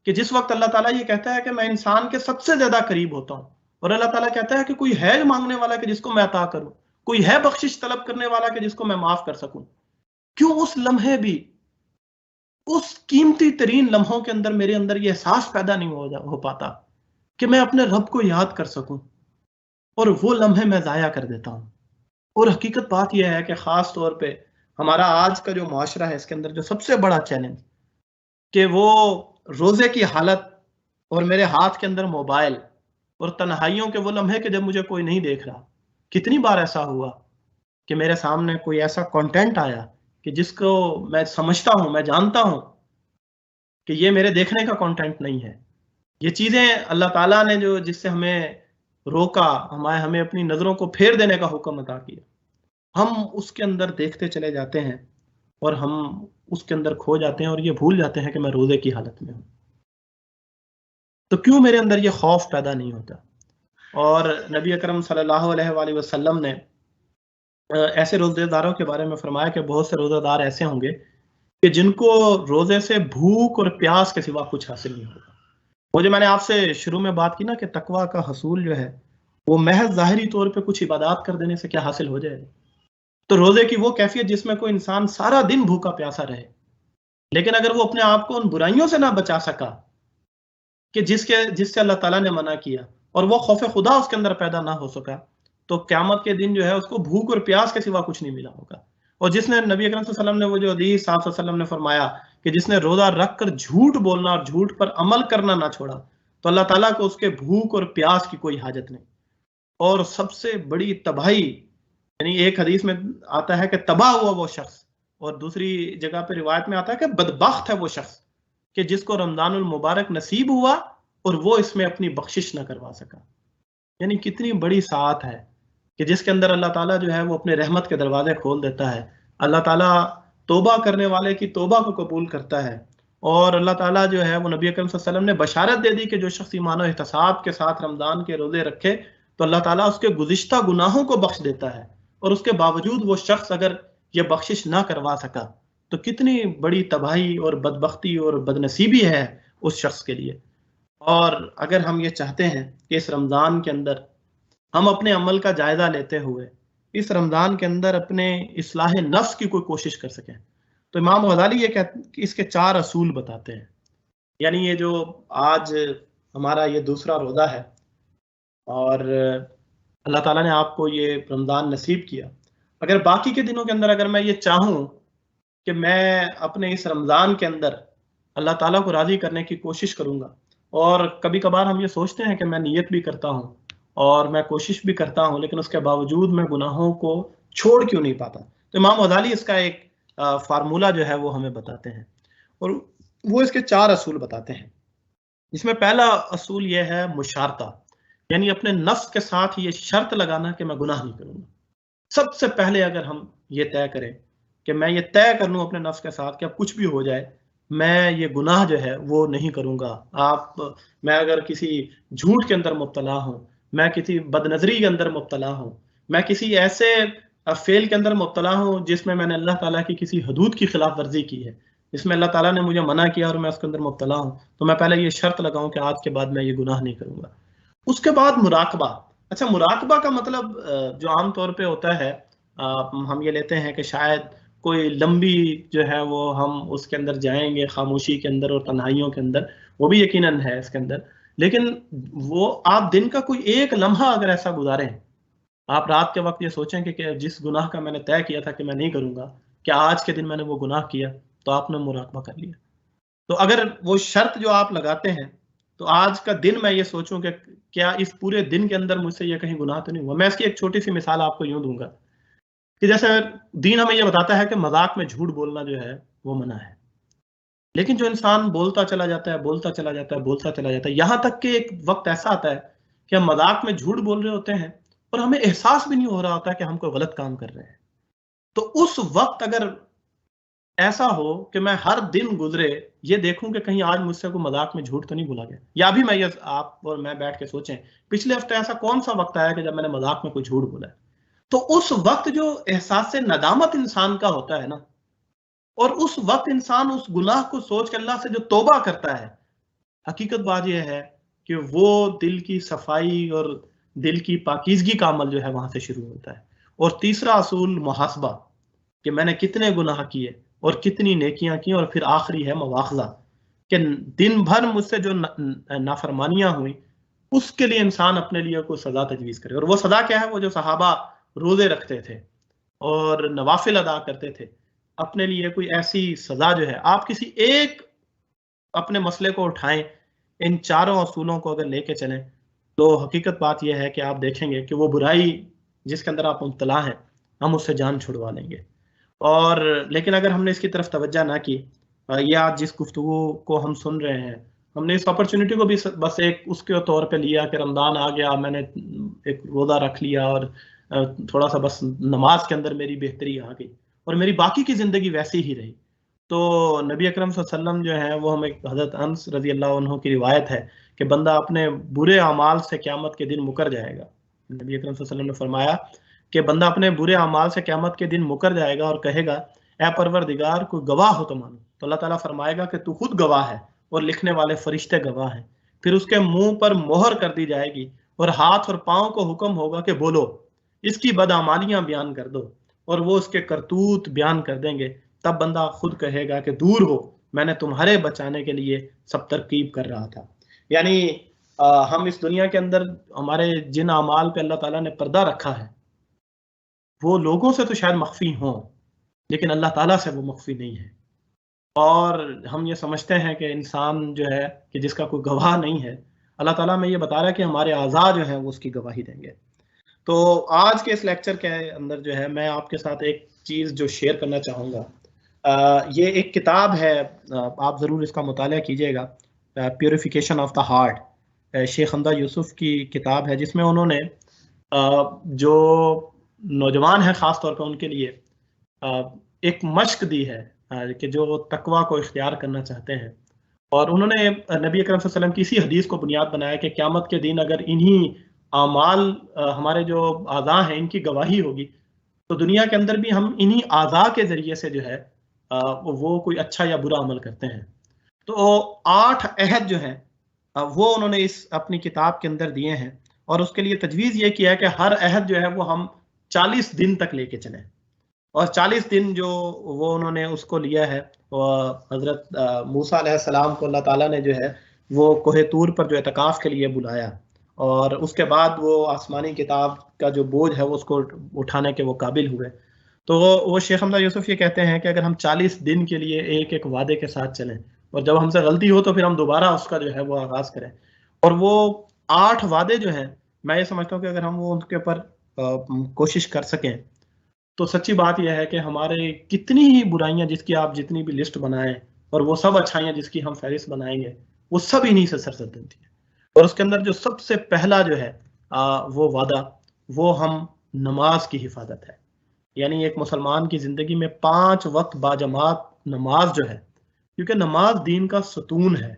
B: کہ جس وقت اللہ تعالیٰ یہ کہتا ہے کہ میں انسان کے سب سے زیادہ قریب ہوتا ہوں، اور اللہ تعالیٰ کہتا ہے کہ کوئی ہے مانگنے والا کہ جس کو میں عطا کروں، کوئی ہے بخشش طلب کرنے والا کہ جس کو میں معاف کر سکوں۔ کیوں اس لمحے بھی، اس قیمتی ترین لمحوں کے اندر میرے اندر یہ احساس پیدا نہیں ہو پاتا کہ میں اپنے رب کو یاد کر سکوں، اور وہ لمحے میں ضائع کر دیتا ہوں۔ اور حقیقت بات یہ ہے کہ خاص طور پہ ہمارا آج کا جو معاشرہ ہے، اس کے اندر جو سب سے بڑا چیلنج کہ وہ روزے کی حالت اور میرے ہاتھ کے اندر موبائل اور تنہائیوں کے وہ لمحے کہ جب مجھے کوئی نہیں دیکھ رہا۔ کتنی بار ایسا ہوا کہ میرے سامنے کوئی ایسا کنٹینٹ آیا کہ جس کو میں سمجھتا ہوں، میں جانتا ہوں کہ یہ میرے دیکھنے کا کنٹینٹ نہیں ہے۔ یہ چیزیں اللہ تعالیٰ نے جو جس سے ہمیں روکا، ہمیں اپنی نظروں کو پھیر دینے کا حکم عطا کیا، ہم اس کے اندر دیکھتے چلے جاتے ہیں اور ہم اس کے اندر کھو جاتے ہیں، اور یہ بھول جاتے ہیں کہ میں روزے کی حالت میں ہوں۔ تو کیوں میرے اندر یہ خوف پیدا نہیں ہوتا؟ اور نبی اکرم صلی اللہ علیہ وآلہ وسلم نے ایسے روزے داروں کے بارے میں فرمایا کہ بہت سے روزے دار ایسے ہوں گے کہ جن کو روزے سے بھوک اور پیاس کے سوا کچھ حاصل نہیں ہوگا۔ وہ جو میں نے آپ سے شروع میں بات کی نا کہ تقویٰ کا حصول جو ہے وہ محض ظاہری طور پہ کچھ عبادات کر دینے سے کیا حاصل ہو جائے گا؟ تو روزے کی وہ کیفیت جس میں کوئی انسان سارا دن بھوکا پیاسا رہے، لیکن اگر وہ اپنے آپ کو ان برائیوں سے نہ بچا سکا کہ جس سے اللہ تعالیٰ نے منع کیا، اور وہ خوف خدا اس کے اندر پیدا نہ ہو سکا، تو قیامت کے دن جو ہے اس کو بھوک اور پیاس کے سوا کچھ نہیں ملا ہوگا۔ اور جس نے نبی اکرم صلی اللہ علیہ وسلم نے وہ جو حدیث صاحب صلی اللہ علیہ وسلم نے فرمایا کہ جس نے روزہ رکھ کر جھوٹ بولنا اور جھوٹ پر عمل کرنا نہ چھوڑا، تو اللہ تعالیٰ کو اس کے بھوک اور پیاس کی کوئی حاجت نہیں۔ اور سب سے بڑی تباہی، یعنی ایک حدیث میں آتا ہے کہ تباہ ہوا وہ شخص، اور دوسری جگہ پہ روایت میں آتا ہے کہ بدبخت ہے وہ شخص کہ جس کو رمضان المبارک نصیب ہوا اور وہ اس میں اپنی بخشش نہ کروا سکا۔ یعنی کتنی بڑی ساعت ہے کہ جس کے اندر اللہ تعالیٰ جو ہے وہ اپنے رحمت کے دروازے کھول دیتا ہے۔ اللہ تعالیٰ توبہ کرنے والے کی توبہ کو قبول کرتا ہے، اور اللہ تعالیٰ جو ہے وہ نبی اکرم صلی اللہ علیہ وسلم نے بشارت دے دی کہ جو شخص ایمان و احتساب کے ساتھ رمضان کے روزے رکھے تو اللہ تعالیٰ اس کے گزشتہ گناہوں کو بخش دیتا ہے، اور اس کے باوجود وہ شخص اگر یہ بخشش نہ کروا سکا تو کتنی بڑی تباہی اور بدبختی اور بدنصیبی ہے اس شخص کے لیے۔ اور اگر ہم یہ چاہتے ہیں کہ اس رمضان کے اندر ہم اپنے عمل کا جائزہ لیتے ہوئے اس رمضان کے اندر اپنے اصلاح نفس کی کوئی کوشش کر سکیں، تو امام غزالی یہ کہتے ہیں کہ اس کے 4 اصول بتاتے ہیں یعنی یہ جو آج ہمارا یہ دوسرا روزہ ہے اور اللہ تعالیٰ نے آپ کو یہ رمضان نصیب کیا، اگر باقی کے دنوں کے اندر اگر میں یہ چاہوں کہ میں اپنے اس رمضان کے اندر اللہ تعالیٰ کو راضی کرنے کی کوشش کروں گا، اور کبھی کبھار ہم یہ سوچتے ہیں کہ میں نیت بھی کرتا ہوں اور میں کوشش بھی کرتا ہوں، لیکن اس کے باوجود میں گناہوں کو چھوڑ کیوں نہیں پاتا؟ تو امام غزالی اس کا ایک فارمولہ جو ہے وہ ہمیں بتاتے ہیں، اور وہ اس کے 4 اصول بتاتے ہیں، جس میں پہلا اصول یہ ہے مشارطہ، یعنی اپنے نفس کے ساتھ یہ شرط لگانا کہ میں گناہ نہیں کروں گا۔ سب سے پہلے اگر ہم یہ طے کریں کہ میں یہ طے کر لوں اپنے نفس کے ساتھ کہ اب کچھ بھی ہو جائے میں یہ گناہ جو ہے وہ نہیں کروں گا، میں اگر کسی جھوٹ کے اندر مبتلا ہوں، میں کسی بد نظری کے اندر مبتلا ہوں، میں کسی ایسے فعل کے اندر مبتلا ہوں جس میں نے اللہ تعالیٰ کی کسی حدود کی خلاف ورزی کی ہے، جس میں اللہ تعالیٰ نے مجھے منع کیا اور میں اس کے اندر مبتلا ہوں، تو میں پہلے یہ شرط لگاؤں کہ آج کے بعد میں یہ گناہ نہیں کروں گا۔ اس کے بعد مراقبہ۔ اچھا، مراقبہ کا مطلب جو عام طور پہ ہوتا ہے، ہم یہ لیتے ہیں کہ شاید کوئی لمبی جو ہے وہ ہم اس کے اندر جائیں گے خاموشی کے اندر اور تنہائیوں کے اندر، وہ بھی یقیناً ہے اس کے اندر، لیکن وہ آپ دن کا کوئی ایک لمحہ اگر ایسا گزاریں، آپ رات کے وقت یہ سوچیں کہ جس گناہ کا میں نے طے کیا تھا کہ میں نہیں کروں گا، کہ آج کے دن میں نے وہ گناہ کیا، تو آپ نے مراقبہ کر لیا۔ تو اگر وہ شرط جو آپ لگاتے ہیں، تو آج کا دن میں یہ سوچوں کہ کیا اس پورے دن کے اندر مجھ سے یہ کہیں گناہ تو نہیں ہوا۔ میں اس کی ایک چھوٹی سی مثال آپ کو یوں دوں گا کہ جیسے دین ہمیں یہ بتاتا ہے کہ مذاق میں جھوٹ بولنا جو ہے وہ منع ہے، لیکن جو انسان بولتا چلا جاتا ہے، بولتا چلا جاتا ہے، بولتا چلا جاتا ہے، یہاں تک کہ ایک وقت ایسا آتا ہے کہ ہم مذاق میں جھوٹ بول رہے ہوتے ہیں اور ہمیں احساس بھی نہیں ہو رہا ہوتا کہ ہم کوئی غلط کام کر رہے ہیں۔ تو اس وقت اگر ایسا ہو کہ میں ہر دن گزرے یہ دیکھوں کہ کہیں آج مجھ سے کوئی مذاق میں جھوٹ تو نہیں بولا گیا، یا بھی میں یہ آپ اور میں بیٹھ کے سوچیں پچھلے ہفتے ایسا کون سا وقت آیا کہ جب میں نے مذاق میں کوئی جھوٹ بولا ہے، تو اس وقت جو احساس ندامت انسان کا ہوتا ہے نا، اور اس وقت انسان اس گناہ کو سوچ کے اللہ سے جو توبہ کرتا ہے، حقیقت بات یہ ہے کہ وہ دل کی صفائی اور دل کی پاکیزگی کا عمل جو ہے وہاں سے شروع ہوتا ہے۔ اور تیسرا اصول محاسبہ، کہ میں نے کتنے گناہ کیے اور کتنی نیکیاں کی، اور پھر آخری ہے مواخذہ، کہ دن بھر مجھ سے جو نافرمانیاں ہوئیں اس کے لیے انسان اپنے لیے کوئی سزا تجویز کرے۔ اور وہ سزا کیا ہے؟ وہ جو صحابہ روزے رکھتے تھے اور نوافل ادا کرتے تھے، اپنے لیے کوئی ایسی سزا جو ہے، آپ کسی ایک اپنے مسئلے کو اٹھائیں، ان 4 اصولوں کو اگر لے کے چلیں، تو حقیقت بات یہ ہے کہ آپ دیکھیں گے کہ وہ برائی جس کے اندر آپ مبتلا ہیں ہم اس سے جان چھڑوا لیں گے۔ اور لیکن اگر ہم نے اس کی طرف توجہ نہ کی، یہ آج جس گفتگو کو ہم سن رہے ہیں، ہم نے اس اپرچونٹی کو بھی بس ایک اس کے طور پہ لیا کہ رمضان آ گیا، میں نے ایک روزہ رکھ لیا اور تھوڑا سا بس نماز کے اندر میری بہتری آ گئی اور میری باقی کی زندگی ویسی ہی رہی۔ تو نبی اکرم صلی اللہ علیہ وسلم جو ہے وہ ہمیں حضرت انس رضی اللہ عنہ کی روایت ہے کہ بندہ اپنے برے اعمال سے قیامت کے دن مکر جائے گا۔ نبی اکرم صلی اللہ علیہ وسلم نے فرمایا کہ بندہ اپنے برے اعمال سے قیامت کے دن مکر جائے گا اور کہے گا اے پروردگار کوئی گواہ ہو تو مانو، تو اللہ تعالیٰ فرمائے گا کہ تو خود گواہ ہے اور لکھنے والے فرشتے گواہ ہیں۔ پھر اس کے منہ پر مہر کر دی جائے گی اور ہاتھ اور پاؤں کو حکم ہوگا کہ بولو، اس کی بدعمالیاں بیان کر دو، اور وہ اس کے کرتوت بیان کر دیں گے۔ تب بندہ خود کہے گا کہ دور ہو، میں نے تمہارے بچانے کے لیے سب ترکیب کر رہا تھا۔ یعنی ہم اس دنیا کے اندر ہمارے جن اعمال پہ اللہ تعالیٰ نے پردہ رکھا ہے وہ لوگوں سے تو شاید مخفی ہوں، لیکن اللہ تعالیٰ سے وہ مخفی نہیں ہے۔ اور ہم یہ سمجھتے ہیں کہ انسان جو ہے کہ جس کا کوئی گواہ نہیں ہے، اللہ تعالیٰ میں یہ بتا رہا ہے کہ ہمارے اعضاء جو ہیں وہ اس کی گواہی دیں گے۔ تو آج کے اس لیکچر کے اندر جو ہے میں آپ کے ساتھ ایک چیز جو شیئر کرنا چاہوں گا، یہ ایک کتاب ہے، آپ ضرور اس کا مطالعہ کیجیے گا، پیوریفیکیشن آف دا ہارٹ، شیخ حمدہ یوسف کی کتاب ہے، جس میں انہوں نے جو نوجوان ہیں خاص طور پر ان کے لیے ایک مشق دی ہے کہ جو تقوی کو اختیار کرنا چاہتے ہیں، اور انہوں نے نبی اکرم صلی اللہ علیہ وسلم کی اسی حدیث کو بنیاد بنایا کہ قیامت کے دن اگر انہی اعمال ہمارے جو اعضاء ہیں ان کی گواہی ہوگی تو دنیا کے اندر بھی ہم انہی اعضاء کے ذریعے سے جو ہے وہ کوئی اچھا یا برا عمل کرتے ہیں۔ تو 8 عہد جو ہیں وہ انہوں نے اس اپنی کتاب کے اندر دیے ہیں، اور اس کے لیے تجویز یہ کیا ہے کہ ہر عہد جو ہے وہ ہم 40 دن تک لے کے چلیں۔ اور 40 دن جو وہ انہوں نے اس کو لیا ہے، حضرت موسیٰ علیہ السلام کو اللہ تعالیٰ نے جو ہے وہ کوہ طور پر جو اعتکاف کے لیے بلایا، اور اس کے بعد وہ آسمانی کتاب کا جو بوجھ ہے وہ اس کو اٹھانے کے وہ قابل ہوئے. تو وہ شیخ حمزہ یوسف یہ کہتے ہیں کہ اگر ہم 40 دن کے لیے ایک ایک وعدے کے ساتھ چلیں، اور جب ہم سے غلطی ہو تو پھر ہم دوبارہ اس کا جو ہے وہ آغاز کریں، اور وہ 8 وعدے جو ہیں میں یہ سمجھتا ہوں کہ اگر ہم وہ ان کے اوپر کوشش کر سکیں تو سچی بات یہ ہے کہ ہمارے کتنی ہی برائیاں جس کی آپ جتنی بھی لسٹ بنائیں اور وہ سب اچھائیاں جس کی ہم فہرست بنائیں گے وہ سب انہی سے سرزد ہیں. اور اس کے اندر جو سب سے پہلا جو ہے وہ وعدہ وہ ہم نماز کی حفاظت ہے. یعنی ایک مسلمان کی زندگی میں 5 وقت باجماعت نماز جو ہے، کیونکہ نماز دین کا ستون ہے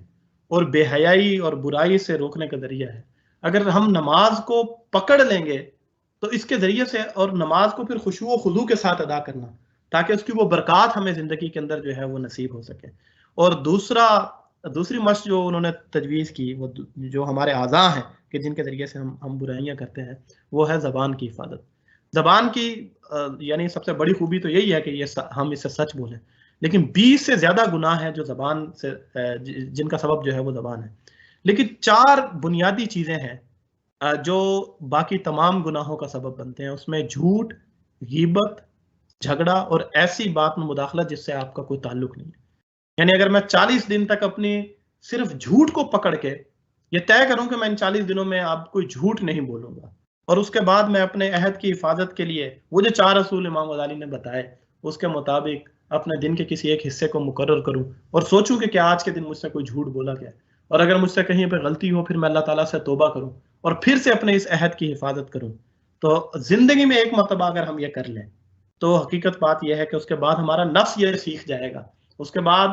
B: اور بے حیائی اور برائی سے روکنے کا ذریعہ ہے. اگر ہم نماز کو پکڑ لیں گے تو اس کے ذریعے سے، اور نماز کو پھر خشوع و خضوع کے ساتھ ادا کرنا تاکہ اس کی وہ برکات ہمیں زندگی کے اندر جو ہے وہ نصیب ہو سکے. اور دوسری مشق جو انہوں نے تجویز کی، وہ جو ہمارے اعضاء ہیں کہ جن کے ذریعے سے ہم برائیاں کرتے ہیں، وہ ہے زبان کی حفاظت. زبان کی یعنی سب سے بڑی خوبی تو یہی ہے کہ ہم اس سے سچ بولیں، لیکن 20 سے زیادہ گناہ ہیں جو زبان سے جن کا سبب جو ہے وہ زبان ہے. لیکن 4 بنیادی چیزیں ہیں جو باقی تمام گناہوں کا سبب بنتے ہیں. اس میں جھوٹ، غیبت، جھگڑا اور ایسی بات میں مداخلت جس سے آپ کا کوئی تعلق نہیں ہے. یعنی اگر میں 40 دن تک اپنی صرف جھوٹ کو پکڑ کے یہ طے کروں کہ میں ان 40 دنوں میں آپ کوئی جھوٹ نہیں بولوں گا، اور اس کے بعد میں اپنے عہد کی حفاظت کے لیے وہ جو 4 اصول امام غزالی نے بتائے اس کے مطابق اپنے دن کے کسی ایک حصے کو مقرر کروں اور سوچوں کہ کیا آج کے دن مجھ سے کوئی جھوٹ بولا گیا، اور اگر مجھ سے کہیں پہ غلطی ہو پھر میں اللہ تعالیٰ سے توبہ کروں اور پھر سے اپنے اس عہد کی حفاظت کروں. تو زندگی میں ایک مرتبہ اگر ہم یہ کر لیں تو حقیقت بات یہ ہے کہ اس کے بعد ہمارا نفس یہ سیکھ جائے گا. اس کے بعد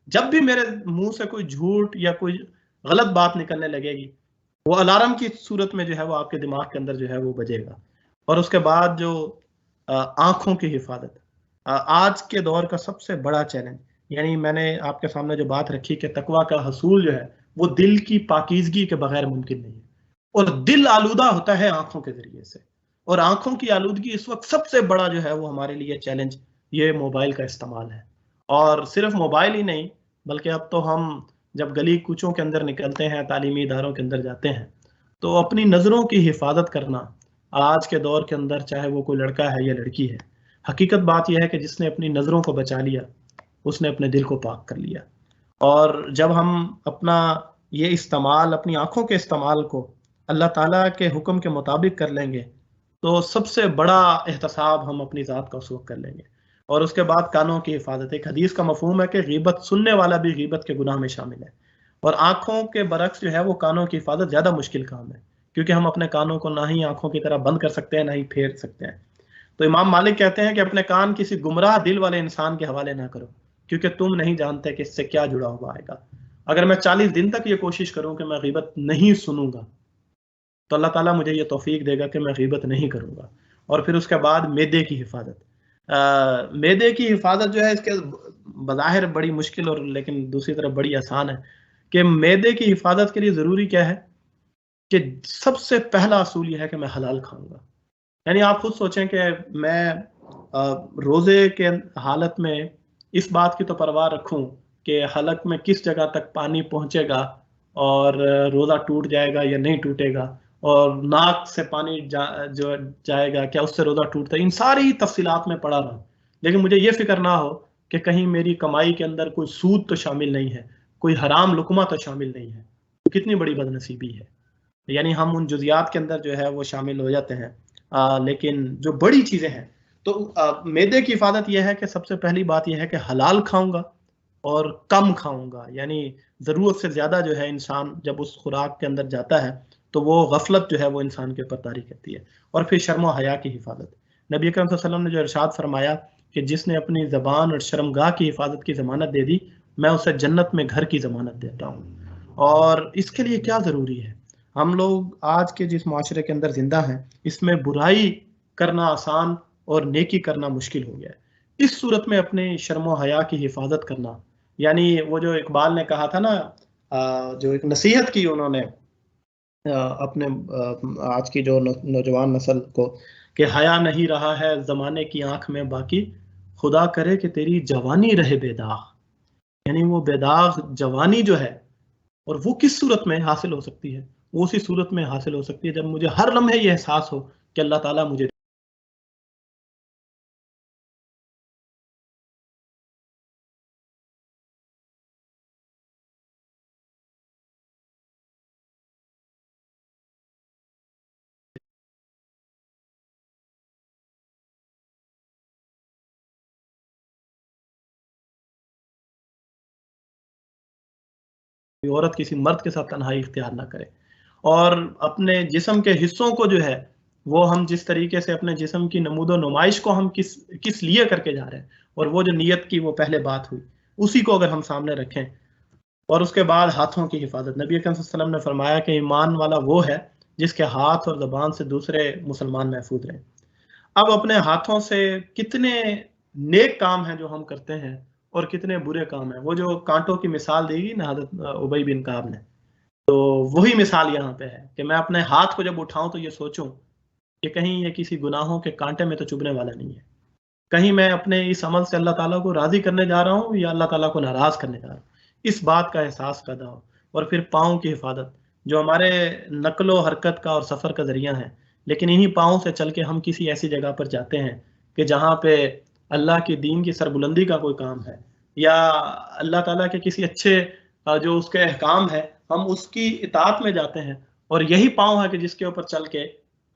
B: جب بھی میرے منہ سے کوئی جھوٹ یا کوئی غلط بات نکلنے لگے گی، وہ الارم کی صورت میں جو ہے وہ آپ کے دماغ کے اندر جو ہے وہ بجے گا. اور اس کے بعد جو آنکھوں کی حفاظت، آج کے دور کا سب سے بڑا چیلنج، یعنی میں نے آپ کے سامنے جو بات رکھی کہ تقویٰ کا حصول جو ہے وہ دل کی پاکیزگی کے بغیر ممکن نہیں ہے، اور دل آلودہ ہوتا ہے آنکھوں کے ذریعے سے. اور آنکھوں کی آلودگی اس وقت سب سے بڑا جو ہے وہ ہمارے لیے چیلنج یہ موبائل کا استعمال ہے. اور صرف موبائل ہی نہیں بلکہ اب تو ہم جب گلی کوچوں کے اندر نکلتے ہیں، تعلیمی اداروں کے اندر جاتے ہیں، تو اپنی نظروں کی حفاظت کرنا آج کے دور کے اندر چاہے وہ کوئی لڑکا ہے یا لڑکی ہے، حقیقت بات یہ ہے کہ جس نے اپنی نظروں کو بچا لیا اس نے اپنے دل کو پاک کر لیا. اور جب ہم اپنا یہ استعمال، اپنی آنکھوں کے استعمال کو اللہ تعالیٰ کے حکم کے مطابق کر لیں گے تو سب سے بڑا احتساب ہم اپنی ذات کا اس وقت کر لیں گے. اور اس کے بعد کانوں کی حفاظت. ایک حدیث کا مفہوم ہے کہ غیبت سننے والا بھی غیبت کے گناہ میں شامل ہے، اور آنکھوں کے برعکس جو ہے وہ کانوں کی حفاظت زیادہ مشکل کام ہے، کیونکہ ہم اپنے کانوں کو نہ ہی آنکھوں کی طرح بند کر سکتے ہیں نہ ہی پھیر سکتے ہیں. تو امام مالک کہتے ہیں کہ اپنے کان کسی گمراہ دل والے انسان کے حوالے نہ کرو، کیونکہ تم نہیں جانتے کہ اس سے کیا جڑا ہوا آئے گا. اگر میں 40 دن تک یہ کوشش کروں کہ میں غیبت نہیں سنوں گا تو اللہ تعالیٰ مجھے یہ توفیق دے گا کہ میں غیبت نہیں کروں گا. اور پھر اس کے بعد معدے کی حفاظت. معدے کی حفاظت جو ہے اس کے بظاہر بڑی مشکل اور لیکن دوسری طرف بڑی آسان ہے کہ معدے کی حفاظت کے لیے ضروری کیا ہے کہ سب سے پہلا اصول یہ ہے کہ میں حلال کھاؤں گا. یعنی آپ خود سوچیں کہ میں روزے کے حالت میں اس بات کی تو پرواہ رکھوں کہ حلق میں کس جگہ تک پانی پہنچے گا اور روزہ ٹوٹ جائے گا یا نہیں ٹوٹے گا، اور ناک سے پانی جو جائے گا کیا اس سے روزہ ٹوٹتا ہے. ان ساری تفصیلات میں پڑا رہا ہوں، لیکن مجھے یہ فکر نہ ہو کہ کہیں میری کمائی کے اندر کوئی سود تو شامل نہیں ہے، کوئی حرام لقمہ تو شامل نہیں ہے. کتنی بڑی بد نصیبی ہے. یعنی ہم ان جزیات کے اندر جو ہے وہ شامل ہو جاتے ہیں، لیکن جو بڑی چیزیں ہیں تو معدے کی حفاظت یہ ہے کہ سب سے پہلی بات یہ ہے کہ حلال کھاؤں گا اور کم کھاؤں گا. یعنی ضرورت سے زیادہ جو ہے انسان جب اس خوراک کے اندر جاتا ہے تو وہ غفلت جو ہے وہ انسان کے اوپر طاری کرتی ہے. اور پھر شرم و حیا کی حفاظت. نبی اکرم صلی اللہ علیہ وسلم نے جو ارشاد فرمایا کہ جس نے اپنی زبان اور شرمگاہ کی حفاظت کی ضمانت دے دی میں اسے جنت میں گھر کی ضمانت دیتا ہوں. اور اس کے لیے کیا ضروری ہے؟ ہم لوگ آج کے جس معاشرے کے اندر زندہ ہیں اس میں برائی کرنا آسان اور نیکی کرنا مشکل ہو گیا ہے. اس صورت میں اپنے شرم و حیا کی حفاظت کرنا، یعنی وہ جو اقبال نے کہا تھا نا، جو ایک نصیحت کی انہوں نے اپنے آج کی جو نوجوان نسل کو، کہ حیا نہیں رہا ہے زمانے کی آنکھ میں باقی، خدا کرے کہ تیری جوانی رہے بے داغ. یعنی وہ بے داغ جوانی جو ہے، اور وہ کس صورت میں حاصل ہو سکتی ہے؟ وہ اسی صورت میں حاصل ہو سکتی ہے جب مجھے ہر لمحے یہ احساس ہو کہ اللہ تعالیٰ مجھے عورت کسی مرد کے ساتھ تنہائی اختیار نہ کرے. اور اپنے جسم کے حصوں کو جو ہے وہ ہم جس طریقے سے اپنے جسم کی نمود و نمائش کو ہم کس لیے کر کے جا رہے ہیں، اور وہ جو نیت کی وہ پہلے بات ہوئی اسی کو اگر ہم سامنے رکھیں. اور اس کے بعد ہاتھوں کی حفاظت. نبی اکرم صلی اللہ علیہ وسلم نے فرمایا کہ ایمان والا وہ ہے جس کے ہاتھ اور زبان سے دوسرے مسلمان محفوظ رہیں. اب اپنے ہاتھوں سے کتنے نیک کام ہیں جو ہم کرتے ہیں اور کتنے برے کام ہیں. وہ جو کانٹوں کی مثال دی گئی نا حضرت ابی بن کعب نے، تو وہی مثال یہاں پہ ہے کہ میں اپنے ہاتھ کو جب اٹھاؤں تو یہ سوچوں کہ کہیں یہ کسی گناہوں کے کانٹے میں تو چبھنے والا نہیں ہے، کہیں میں اپنے اس عمل سے اللہ تعالیٰ کو راضی کرنے جا رہا ہوں یا اللہ تعالیٰ کو ناراض کرنے جا رہا ہوں. اس بات کا احساس پیدا ہو. اور پھر پاؤں کی حفاظت، جو ہمارے نقل و حرکت کا اور سفر کا ذریعہ ہیں، لیکن انہی پاؤں سے چل کے ہم کسی ایسی جگہ پر جاتے ہیں کہ جہاں پہ اللہ کی دین کی سربلندی کا کوئی کام ہے، یا اللہ تعالیٰ کے کسی اچھے جو اس کے احکام ہے ہم اس کی اطاعت میں جاتے ہیں. اور یہی پاؤں ہے کہ جس کے اوپر چل کے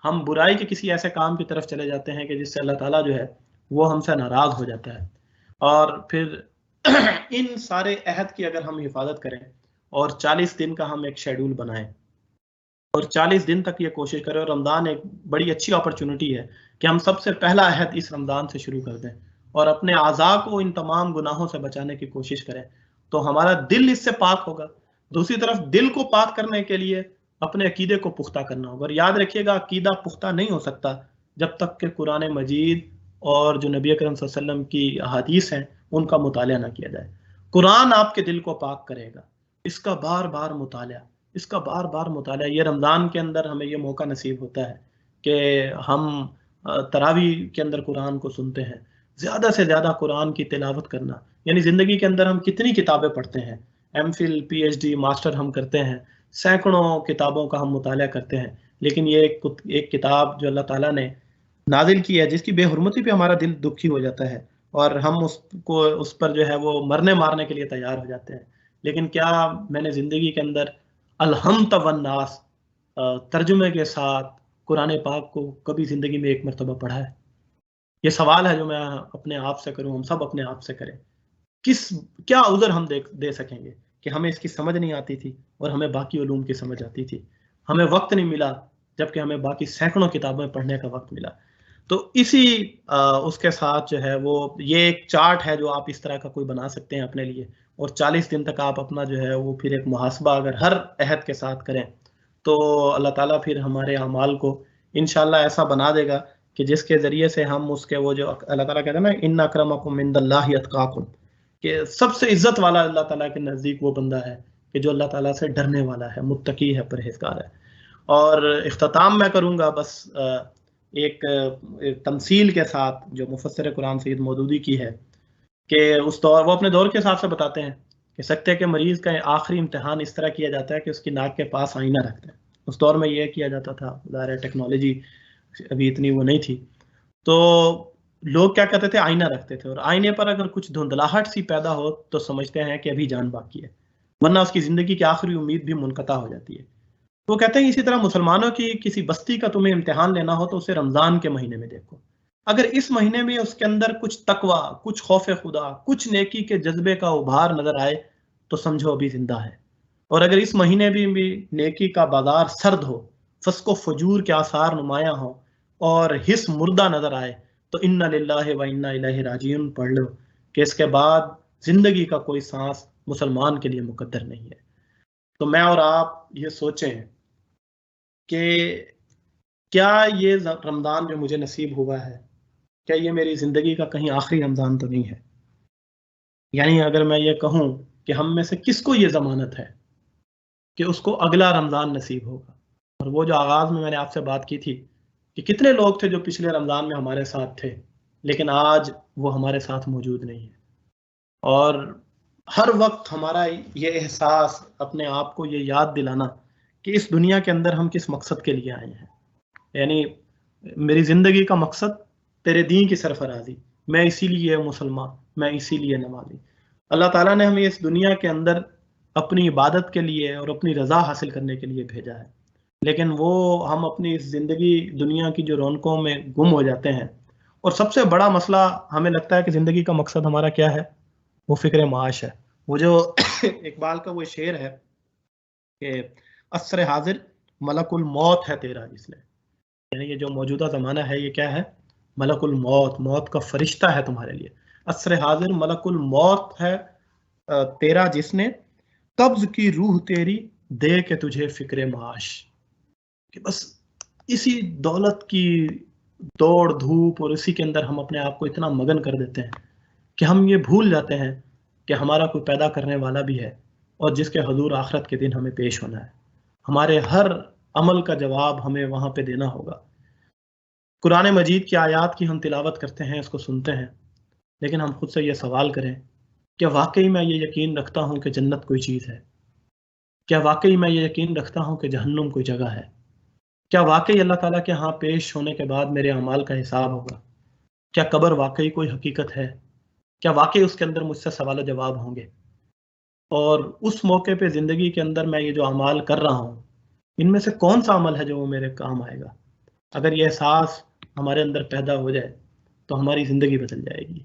B: ہم برائی کے کسی ایسے کام کی طرف چلے جاتے ہیں کہ جس سے اللہ تعالیٰ جو ہے وہ ہم سے ناراض ہو جاتا ہے. اور پھر ان سارے عہد کی اگر ہم حفاظت کریں اور 40 دن کا ہم ایک شیڈول بنائیں اور 40 دن تک یہ کوشش کریں، اور رمضان ایک بڑی اچھی اپرچونٹی ہے کہ ہم سب سے پہلا عہد اس رمضان سے شروع کر دیں اور اپنے اعضاء کو ان تمام گناہوں سے بچانے کی کوشش کریں، تو ہمارا دل اس سے پاک ہوگا. دوسری طرف دل کو پاک کرنے کے لیے اپنے عقیدے کو پختہ کرنا ہوگا. اور یاد رکھیے گا عقیدہ پختہ نہیں ہو سکتا جب تک کہ قرآن مجید اور جو نبی اکرم صلی اللہ علیہ وسلم کی احادیث ہیں ان کا مطالعہ نہ کیا جائے. قرآن آپ کے دل کو پاک کرے گا، اس کا بار بار مطالعہ. یہ رمضان کے اندر ہمیں یہ موقع نصیب ہوتا ہے کہ ہم تراویح کے اندر قرآن کو سنتے ہیں. زیادہ سے زیادہ قرآن کی تلاوت کرنا، یعنی زندگی کے اندر ہم کتنی کتابیں پڑھتے ہیں، M Phil P H D master ہم کرتے ہیں، سینکڑوں کتابوں کا ہم مطالعہ کرتے ہیں، لیکن یہ ایک کتاب جو اللہ تعالیٰ نے نازل کی ہے جس کی بے حرمتی پہ ہمارا دل دکھی ہو جاتا ہے اور ہم اس پر جو ہے وہ مرنے مارنے کے لیے تیار ہو جاتے ہیں. لیکن کیا میں نے زندگی کے اندر الحمد والناس ترجمے کے ساتھ قرآن پاک کو کبھی زندگی میں ایک مرتبہ پڑھا ہے؟ یہ سوال ہے جو میں اپنے آپ سے کروں، ہم سب اپنے آپ سے کریں. کیا عذر ہم دے سکیں گے کہ ہمیں اس کی سمجھ نہیں آتی تھی اور ہمیں باقی علوم کی سمجھ آتی تھی، ہمیں وقت نہیں ملا جبکہ ہمیں باقی سینکڑوں کتابیں پڑھنے کا وقت ملا. تو اسی اس کے ساتھ جو ہے وہ یہ ایک چارٹ ہے جو آپ اس طرح کا کوئی بنا سکتے ہیں اپنے لیے، اور 40 دن تک آپ اپنا جو ہے وہ پھر ایک محاسبہ اگر ہر عہد کے ساتھ کریں تو اللہ تعالیٰ پھر ہمارے اعمال کو انشاءاللہ ایسا بنا دے گا کہ جس کے ذریعے سے ہم اس کے وہ جو اللہ تعالیٰ کہتے ہیں نا ان اکرمکم عند اللہ اتقاکم، کہ سب سے عزت والا اللہ تعالیٰ کے نزدیک وہ بندہ ہے کہ جو اللہ تعالیٰ سے ڈرنے والا ہے، متقی ہے، پرہیزگار ہے. اور اختتام میں کروں گا بس ایک تمثیل کے ساتھ جو مفسر قرآن سید مودودی کی ہے کہ اس دور وہ اپنے دور کے حساب سے بتاتے ہیں کہ سکتے کے مریض کا آخری امتحان اس طرح کیا جاتا ہے کہ اس کی ناک کے پاس آئینہ رکھتے ہیں. اس دور میں یہ کیا جاتا تھا، ظاہر ٹیکنالوجی ابھی اتنی وہ نہیں تھی، تو لوگ کیا کہتے تھے آئینہ رکھتے تھے، اور آئینے پر اگر کچھ دھندلاہٹ سی پیدا ہو تو سمجھتے ہیں کہ ابھی جان باقی ہے، ورنہ اس کی زندگی کی آخری امید بھی منقطع ہو جاتی ہے. وہ کہتے ہیں اسی طرح مسلمانوں کی کسی بستی کا تمہیں امتحان لینا ہو تو اسے رمضان کے مہینے میں دیکھو. اگر اس مہینے میں اس کے اندر کچھ تقوی، کچھ خوف خدا، کچھ نیکی کے جذبے کا ابھار نظر آئے تو سمجھو ابھی زندہ ہے. اور اگر اس مہینے بھی نیکی کا بازار سرد ہو، فسق و فجور کے آثار نمایاں ہو اور حس مردہ نظر آئے تو انا للہ و انا الیہ راجعون پڑھ لو کہ اس کے بعد زندگی کا کوئی سانس مسلمان کے لیے مقدر نہیں ہے. تو میں اور آپ یہ سوچیں کہ کیا یہ رمضان جو مجھے نصیب ہوا ہے، کیا یہ میری زندگی کا کہیں آخری رمضان تو نہیں ہے؟ یعنی اگر میں یہ کہوں کہ ہم میں سے کس کو یہ ضمانت ہے کہ اس کو اگلا رمضان نصیب ہوگا؟ اور وہ جو آغاز میں نے آپ سے بات کی تھی کہ کتنے لوگ تھے جو پچھلے رمضان میں ہمارے ساتھ تھے لیکن آج وہ ہمارے ساتھ موجود نہیں ہے. اور ہر وقت ہمارا یہ احساس، اپنے آپ کو یہ یاد دلانا کہ اس دنیا کے اندر ہم کس مقصد کے لیے آئے ہیں. یعنی میری زندگی کا مقصد تیرے دین کی سرفرازی، میں اسی لیے مسلمان، میں اسی لیے نمازی. اللہ تعالیٰ نے ہمیں اس دنیا کے اندر اپنی عبادت کے لیے اور اپنی رضا حاصل کرنے کے لیے بھیجا ہے، لیکن وہ ہم اپنی اس زندگی دنیا کی جو رونقوں میں گم ہو جاتے ہیں. اور سب سے بڑا مسئلہ ہمیں لگتا ہے کہ زندگی کا مقصد ہمارا کیا ہے، وہ فکر معاش ہے. وہ جو اقبال کا وہ شعر ہے کہ عصر حاضر ملک الموت ہے تیرا جس نے، یعنی یہ جو موجودہ زمانہ ہے یہ کیا ہے، ملک الموت، موت کا فرشتہ ہے تمہارے لیے. عصر حاضر ملک الموت ہے تیرا جس نے، قبض کی روح تیری دے کے تجھے فکر معاش. کہ بس اسی دولت کی دوڑ دھوپ اور اسی کے اندر ہم اپنے آپ کو اتنا مگن کر دیتے ہیں کہ ہم یہ بھول جاتے ہیں کہ ہمارا کوئی پیدا کرنے والا بھی ہے اور جس کے حضور آخرت کے دن ہمیں پیش ہونا ہے. ہمارے ہر عمل کا جواب ہمیں وہاں پہ دینا ہوگا. قرآن مجید کی آیات کی ہم تلاوت کرتے ہیں، اس کو سنتے ہیں، لیکن ہم خود سے یہ سوال کریں کہ واقعی میں یہ یقین رکھتا ہوں کہ جنت کوئی چیز ہے؟ کیا واقعی میں یہ یقین رکھتا ہوں کہ جہنم کوئی جگہ ہے؟ کیا واقعی اللہ تعالیٰ کے ہاں پیش ہونے کے بعد میرے اعمال کا حساب ہوگا؟ کیا قبر واقعی کوئی حقیقت ہے؟ کیا واقعی اس کے اندر مجھ سے سوال و جواب ہوں گے؟ اور اس موقع پہ زندگی کے اندر میں یہ جو اعمال کر رہا ہوں، ان میں سے کون سا عمل ہے جو وہ میرے کام آئے گا؟ اگر یہ احساس ہمارے اندر پیدا ہو جائے تو ہماری زندگی بدل جائے گی.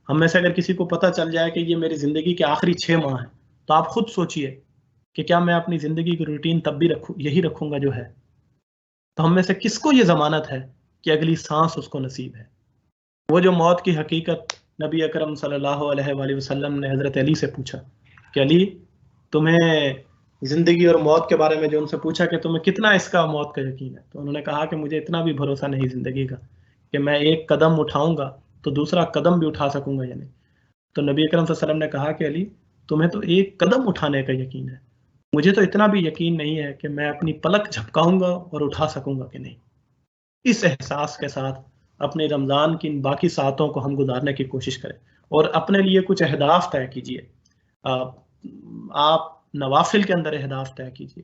B: ہم میں سے اگر کسی کو پتہ چل جائے کہ یہ میری زندگی کے آخری 6 ماہ ہیں، تو آپ خود سوچئے کہ کیا میں اپنی زندگی کی روٹین تب بھی یہی رکھوں گا جو ہے؟ تو ہم میں سے کس کو یہ ضمانت ہے کہ اگلی سانس اس کو نصیب ہے؟ وہ جو موت کی حقیقت نبی اکرم صلی اللہ علیہ وآلہ وسلم نے حضرت علی سے پوچھا کہ علی، تمہیں زندگی اور موت کے بارے میں جو ان سے پوچھا کہ تمہیں کتنا اس کا موت کا یقین ہے، تو انہوں نے کہا کہ مجھے اتنا بھی بھروسہ نہیں زندگی کا کہ میں ایک قدم اٹھاؤں گا تو دوسرا قدم بھی اٹھا سکوں گا یا نہیں. تو نبی اکرم صلی اللہ علیہ وسلم نے کہا کہ علی، تمہیں تو ایک قدم اٹھانے کا یقین ہے، مجھے تو اتنا بھی یقین نہیں ہے کہ میں اپنی پلک جھپکاؤں گا اور اٹھا سکوں گا کہ نہیں. اس احساس کے ساتھ اپنے رمضان کی ان باقی ساعتوں کو ہم گزارنے کی کوشش کریں اور اپنے لیے کچھ اہداف طے کیجیے. آپ نوافل کے اندر اہداف طے کیجیے.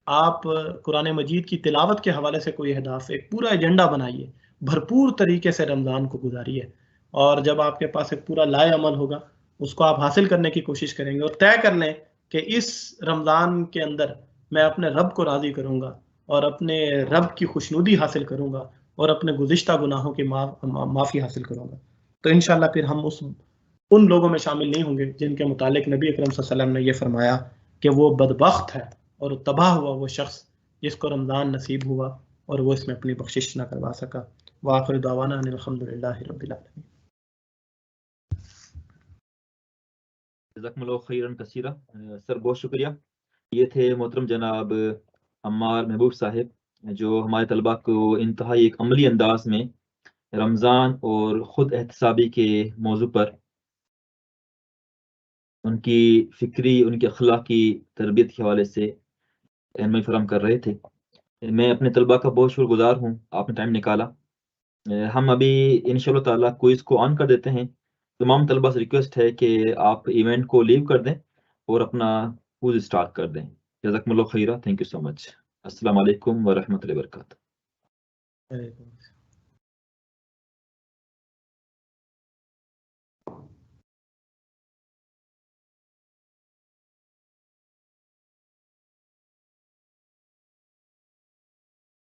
B: آپ قرآن مجید کی تلاوت کے حوالے سے کوئی اہداف، ایک پورا ایجنڈا بنائیے، بھرپور طریقے سے رمضان کو گزاریے. اور جب آپ کے پاس ایک پورا لائے عمل ہوگا، اس کو آپ حاصل کرنے کی کوشش کریں گے اور طے کر لیں کہ اس رمضان کے اندر میں اپنے رب کو راضی کروں گا اور اپنے رب کی خوشنودی حاصل کروں گا اور اپنے گزشتہ گناہوں کی معافی حاصل کروں گا. تو انشاءاللہ پھر ہم ان لوگوں میں شامل نہیں ہوں گے جن کے متعلق نبی اکرم صلی اللہ علیہ وسلم نے یہ فرمایا کہ وہ بدبخت ہے اور تباہ ہوا وہ شخص جس کو رمضان نصیب ہوا اور وہ اس میں اپنی بخشش نہ کروا سکا. وآخر دعوانا ان الحمدللہ رب العالمین.
D: جزاکم اللہ خیرا کثیرا. سر بہت شکریہ. یہ تھے محترم جناب عمار محبوب صاحب جو ہمارے طلباء کو انتہائی ایک عملی انداز میں رمضان اور خود احتسابی کے موضوع پر ان کی فکری، ان کی اخلاقی تربیت کے حوالے سے رہنمائی فراہم کر رہے تھے. میں اپنے طلباء کا بہت شکر گزار ہوں، آپ نے ٹائم نکالا. ہم ابھی انشاءاللہ تعالیٰ کوئز کو آن کر دیتے ہیں. تمام طلباء سے ریکویسٹ ہے کہ آپ ایونٹ کو لیو کر دیں اور اپنا کوئز اسٹارٹ کر دیں. جزاکم اللہ خیرہ. تھینک یو سو مچ. السلام علیکم ورحمۃ اللہ وبرکاتہ.